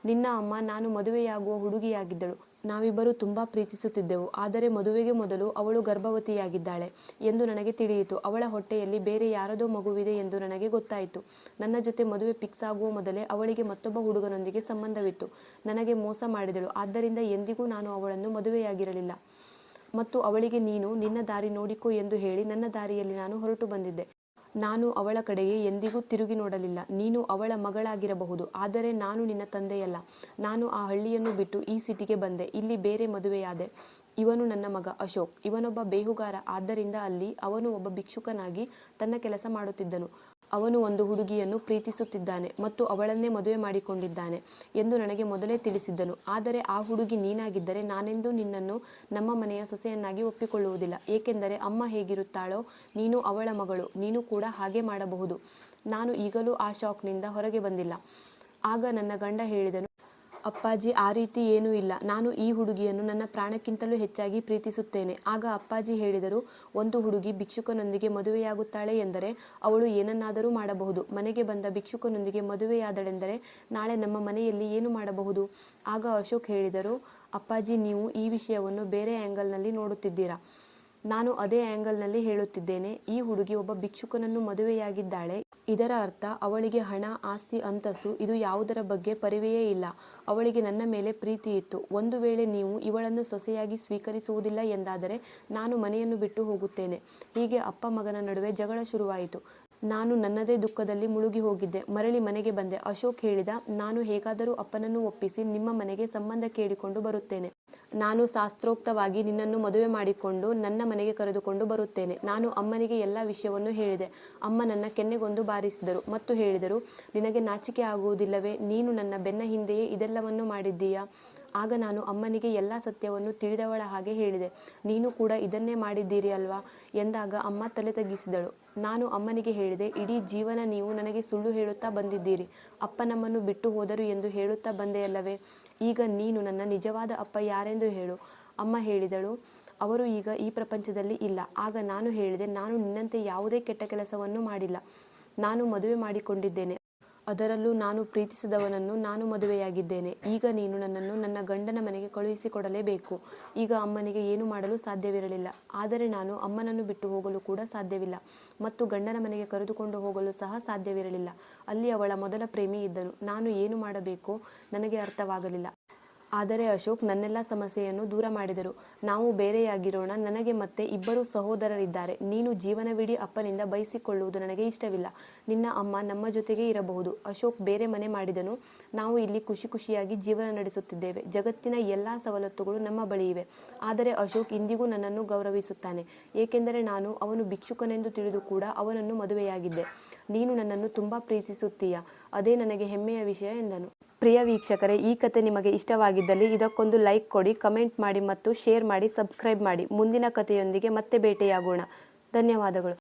ನಿನ್ನ ಅಮ್ಮ ನಾನು ಮದುವೆಯಾಗುವ ಹುಡುಗಿಯಾಗಿದ್ದಳು. ನಾವಿಬ್ಬರು ತುಂಬ ಪ್ರೀತಿಸುತ್ತಿದ್ದೆವು. ಆದರೆ ಮದುವೆಗೆ ಮೊದಲು ಅವಳು ಗರ್ಭವತಿಯಾಗಿದ್ದಾಳೆ ಎಂದು ನನಗೆ ತಿಳಿಯಿತು. ಅವಳ ಹೊಟ್ಟೆಯಲ್ಲಿ ಬೇರೆ ಯಾರದೋ ಮಗುವಿದೆ ಎಂದು ನನಗೆ ಗೊತ್ತಾಯಿತು. ನನ್ನ ಜೊತೆ ಮದುವೆ ಫಿಕ್ಸ್ ಆಗುವ ಮೊದಲೇ ಅವಳಿಗೆ ಮತ್ತೊಬ್ಬ ಹುಡುಗನೊಂದಿಗೆ ಸಂಬಂಧವಿತ್ತು. ನನಗೆ ಮೋಸ ಮಾಡಿದಳು. ಆದ್ದರಿಂದ ಎಂದಿಗೂ ನಾನು ಅವಳನ್ನು ಮದುವೆಯಾಗಿರಲಿಲ್ಲ ಮತ್ತು ಅವಳಿಗೆ ನೀನು ನಿನ್ನ ದಾರಿ ನೋಡಿಕೋ ಎಂದು ಹೇಳಿ ನನ್ನ ದಾರಿಯಲ್ಲಿ ನಾನು ಹೊರಟು ಬಂದಿದ್ದೆ. ನಾನು ಅವಳ ಕಡೆಗೆ ಎಂದಿಗೂ ತಿರುಗಿ ನೋಡಲಿಲ್ಲ. ನೀನು ಅವಳ ಮಗಳಾಗಿರಬಹುದು, ಆದರೆ ನಾನು ನಿನ್ನ ತಂದೆಯಲ್ಲ. ನಾನು ಆ ಹಳ್ಳಿಯನ್ನು ಬಿಟ್ಟು ಈ ಸಿಟಿಗೆ ಬಂದೆ. ಇಲ್ಲಿ ಬೇರೆ ಮದುವೆಯಾದೆ. ಇವನು ನನ್ನ ಮಗ ಅಶೋಕ್. ಇವನೊಬ್ಬ ಬೇಹುಗಾರ. ಆದ್ದರಿಂದ ಅಲ್ಲಿ ಅವನು ಒಬ್ಬ ಭಿಕ್ಷುಕನಾಗಿ ತನ್ನ ಕೆಲಸ ಮಾಡುತ್ತಿದ್ದನು. ಅವನು ಒಂದು ಹುಡುಗಿಯನ್ನು ಪ್ರೀತಿಸುತ್ತಿದ್ದಾನೆ ಮತ್ತು ಅವಳನ್ನೇ ಮದುವೆ ಮಾಡಿಕೊಂಡಿದ್ದಾನೆ ಎಂದು ನನಗೆ ಮೊದಲೇ ತಿಳಿಸಿದ್ದನು. ಆದರೆ ಆ ಹುಡುಗಿ ನೀನಾಗಿದ್ದರೆ ನಾನೆಂದೂ ನಿನ್ನನ್ನು ನಮ್ಮ ಮನೆಯ ಸೊಸೆಯನ್ನಾಗಿ ಒಪ್ಪಿಕೊಳ್ಳುವುದಿಲ್ಲ. ಏಕೆಂದರೆ ಅಮ್ಮ ಹೇಗಿರುತ್ತಾಳೋ ನೀನು ಅವಳ ಮಗಳು. ನೀನು ಕೂಡ ಹಾಗೆ ಮಾಡಬಹುದು. ನಾನು ಈಗಲೂ ಆ ಶಾಕ್ನಿಂದ ಹೊರಗೆ ಬಂದಿಲ್ಲ. ಆಗ ನನ್ನ ಗಂಡ ಹೇಳಿದನು, ಅಪ್ಪಾಜಿ, ಆ ರೀತಿ ಏನೂ ಇಲ್ಲ. ನಾನು ಈ ಹುಡುಗಿಯನ್ನು ನನ್ನ ಪ್ರಾಣಕ್ಕಿಂತಲೂ ಹೆಚ್ಚಾಗಿ ಪ್ರೀತಿಸುತ್ತೇನೆ. ಆಗ ಅಪ್ಪಾಜಿ ಹೇಳಿದರು, ಒಂದು ಹುಡುಗಿ ಭಿಕ್ಷುಕನೊಂದಿಗೆ ಮದುವೆಯಾಗುತ್ತಾಳೆ ಎಂದರೆ ಅವಳು ಏನನ್ನಾದರೂ ಮಾಡಬಹುದು. ಮನೆಗೆ ಬಂದ ಭಿಕ್ಷುಕನೊಂದಿಗೆ ಮದುವೆಯಾದಳೆಂದರೆ ನಾಳೆ ನಮ್ಮ ಮನೆಯಲ್ಲಿ ಏನು ಮಾಡಬಹುದು? ಆಗ ಅಶೋಕ್ ಹೇಳಿದರು, ಅಪ್ಪಾಜಿ, ನೀವು ಈ ವಿಷಯವನ್ನು ಬೇರೆ ಆ್ಯಂಗಲ್ನಲ್ಲಿ ನೋಡುತ್ತಿದ್ದೀರಾ. ನಾನು ಅದೇ ಆ್ಯಂಗಲ್ನಲ್ಲಿ ಹೇಳುತ್ತಿದ್ದೇನೆ. ಈ ಹುಡುಗಿ ಒಬ್ಬ ಭಿಕ್ಷುಕನನ್ನು ಮದುವೆಯಾಗಿದ್ದಾಳೆ. ಇದರ ಅರ್ಥ ಅವಳಿಗೆ ಹಣ, ಆಸ್ತಿ, ಅಂತಸ್ತು ಇದು ಯಾವುದರ ಬಗ್ಗೆ ಪರಿವೆಯೇ ಇಲ್ಲ. ಅವಳಿಗೆ ನನ್ನ ಮೇಲೆ ಪ್ರೀತಿ ಇತ್ತು. ಒಂದು ವೇಳೆ ನೀವು ಇವಳನ್ನು ಸೊಸೆಯಾಗಿ ಸ್ವೀಕರಿಸುವುದಿಲ್ಲ ಎಂದಾದರೆ ನಾನು ಮನೆಯನ್ನು ಬಿಟ್ಟು ಹೋಗುತ್ತೇನೆ. ಹೀಗೆ ಅಪ್ಪ ಮಗನ ನಡುವೆ ಜಗಳ ಶುರುವಾಯಿತು. ನಾನು ನನ್ನದೇ ದುಃಖದಲ್ಲಿ ಮುಳುಗಿ ಹೋಗಿದ್ದೆ. ಮರಳಿ ಮನೆಗೆ ಬಂದೆ. ಅಶೋಕ್ ಹೇಳಿದ, ನಾನು ಹೇಗಾದರೂ ಅಪ್ಪನನ್ನು ಒಪ್ಪಿಸಿ ನಿಮ್ಮ ಮನೆಗೆ ಸಂಬಂಧ ಕೇಳಿಕೊಂಡು ಬರುತ್ತೇನೆ. ನಾನು ಶಾಸ್ತ್ರೋಕ್ತವಾಗಿ ನಿನ್ನನ್ನು ಮದುವೆ ಮಾಡಿಕೊಂಡು ನನ್ನ ಮನೆಗೆ ಕರೆದುಕೊಂಡು ಬರುತ್ತೇನೆ. ನಾನು ಅಮ್ಮನಿಗೆ ಎಲ್ಲ ವಿಷಯವನ್ನು ಹೇಳಿದೆ. ಅಮ್ಮ ನನ್ನ ಕೆನ್ನೆಗೊಂದು ಬಾರಿಸಿದರು ಮತ್ತು ಹೇಳಿದರು, ನಿನಗೆ ನಾಚಿಕೆ ಆಗುವುದಿಲ್ಲವೇ? ನೀನು ನನ್ನ ಬೆನ್ನ ಹಿಂದೆಯೇ ಇದೆಲ್ಲವನ್ನು ಮಾಡಿದ್ದೀಯಾ? ಆಗ ನಾನು ಅಮ್ಮನಿಗೆ ಎಲ್ಲ ಸತ್ಯವನ್ನು ತಿಳಿದವಳ ಹಾಗೆ ಹೇಳಿದೆ. ನೀನು ಕೂಡ ಇದನ್ನೇ ಮಾಡಿದ್ದೀರಿ ಅಲ್ವಾ ಎಂದಾಗ ಅಮ್ಮ ತಲೆ ತಗ್ಗಿಸಿದಳು. ನಾನು ಅಮ್ಮನಿಗೆ ಹೇಳಿದೆ, ಇಡೀ ಜೀವನ ನೀವು ನನಗೆ ಸುಳ್ಳು ಹೇಳುತ್ತಾ ಬಂದಿದ್ದೀರಿ. ಅಪ್ಪ ನಮ್ಮನ್ನು ಬಿಟ್ಟು ಹೋದರು ಎಂದು ಹೇಳುತ್ತಾ ಬಂದೆಯಲ್ಲವೇ? ಈಗ ನೀನು ನನ್ನ ನಿಜವಾದ ಅಪ್ಪ ಯಾರೆಂದು ಹೇಳು. ಅಮ್ಮ ಹೇಳಿದಳು, ಅವರು ಈಗ ಈ ಪ್ರಪಂಚದಲ್ಲಿ ಇಲ್ಲ. ಆಗ ನಾನು ಹೇಳಿದೆ, ನಾನು ನಿನ್ನಂತೆ ಯಾವುದೇ ಕೆಟ್ಟ ಕೆಲಸವನ್ನು ಮಾಡಿಲ್ಲ. ನಾನು ಮದುವೆ ಮಾಡಿಕೊಂಡಿದ್ದೇನೆ. ಅದರಲ್ಲೂ ನಾನು ಪ್ರೀತಿಸಿದವನನ್ನು ನಾನು ಮದುವೆಯಾಗಿದ್ದೇನೆ. ಈಗ ನೀನು ನನ್ನನ್ನು ನನ್ನ ಗಂಡನ ಮನೆಗೆ ಕಳುಹಿಸಿಕೊಡಲೇಬೇಕು. ಈಗ ಅಮ್ಮನಿಗೆ ಏನು ಮಾಡಲು ಸಾಧ್ಯವಿರಲಿಲ್ಲ. ಆದರೆ ನಾನು ಅಮ್ಮನನ್ನು ಬಿಟ್ಟು ಹೋಗಲು ಕೂಡ ಸಾಧ್ಯವಿಲ್ಲ ಮತ್ತು ಗಂಡನ ಮನೆಗೆ ಕರೆದುಕೊಂಡು ಹೋಗಲು ಸಹ ಸಾಧ್ಯವಿರಲಿಲ್ಲ. ಅಲ್ಲಿ ಅವಳ ಮೊದಲ ಪ್ರೇಮಿ ಇದ್ದನು. ನಾನು ಏನು ಮಾಡಬೇಕೋ ನನಗೆ ಅರ್ಥವಾಗಲಿಲ್ಲ. ಆದರೆ ಅಶೋಕ್ ನನ್ನೆಲ್ಲ ಸಮಸ್ಯೆಯನ್ನು ದೂರ ಮಾಡಿದರು. ನಾವು ಬೇರೆಯಾಗಿರೋಣ. ನನಗೆ ಮತ್ತೆ ಇಬ್ಬರು ಸಹೋದರರಿದ್ದಾರೆ. ನೀನು ಜೀವನವಿಡೀ ಅಪ್ಪನಿಂದ ಬಯಸಿಕೊಳ್ಳುವುದು ನನಗೆ ಇಷ್ಟವಿಲ್ಲ. ನಿನ್ನ ಅಮ್ಮ ನಮ್ಮ ಜೊತೆಗೇ ಇರಬಹುದು. ಅಶೋಕ್ ಬೇರೆ ಮನೆ ಮಾಡಿದನು. ನಾವು ಇಲ್ಲಿ ಖುಷಿ ಖುಷಿಯಾಗಿ ಜೀವನ ನಡೆಸುತ್ತಿದ್ದೇವೆ. ಜಗತ್ತಿನ ಎಲ್ಲ ಸವಲತ್ತುಗಳು ನಮ್ಮ ಬಳಿ ಇವೆ. ಆದರೆ ಅಶೋಕ್ ಇಂದಿಗೂ ನನ್ನನ್ನು ಗೌರವಿಸುತ್ತಾನೆ, ಏಕೆಂದರೆ ನಾನು ಅವನು ಭಿಕ್ಷುಕನೆಂದು ತಿಳಿದು ಕೂಡ ಅವನನ್ನು ಮದುವೆಯಾಗಿದ್ದೆ. ನೀನು ನನ್ನನ್ನು ತುಂಬ ಪ್ರೀತಿಸುತ್ತೀಯ, ಅದೇ ನನಗೆ ಹೆಮ್ಮೆಯ ವಿಷಯ ಎಂದನು. ಪ್ರಿಯ ವೀಕ್ಷಕರೇ, ಈ ಕತೆ ನಿಮಗೆ ಇಷ್ಟವಾಗಿದ್ದಲ್ಲಿ ಇದಕ್ಕೊಂದು ಲೈಕ್ ಕೊಡಿ, ಕಮೆಂಟ್ ಮಾಡಿ ಮತ್ತು ಶೇರ್ ಮಾಡಿ, ಸಬ್ಸ್ಕ್ರೈಬ್ ಮಾಡಿ. ಮುಂದಿನ ಕಥೆಯೊಂದಿಗೆ ಮತ್ತೆ ಭೇಟಿಯಾಗೋಣ. ಧನ್ಯವಾದಗಳು.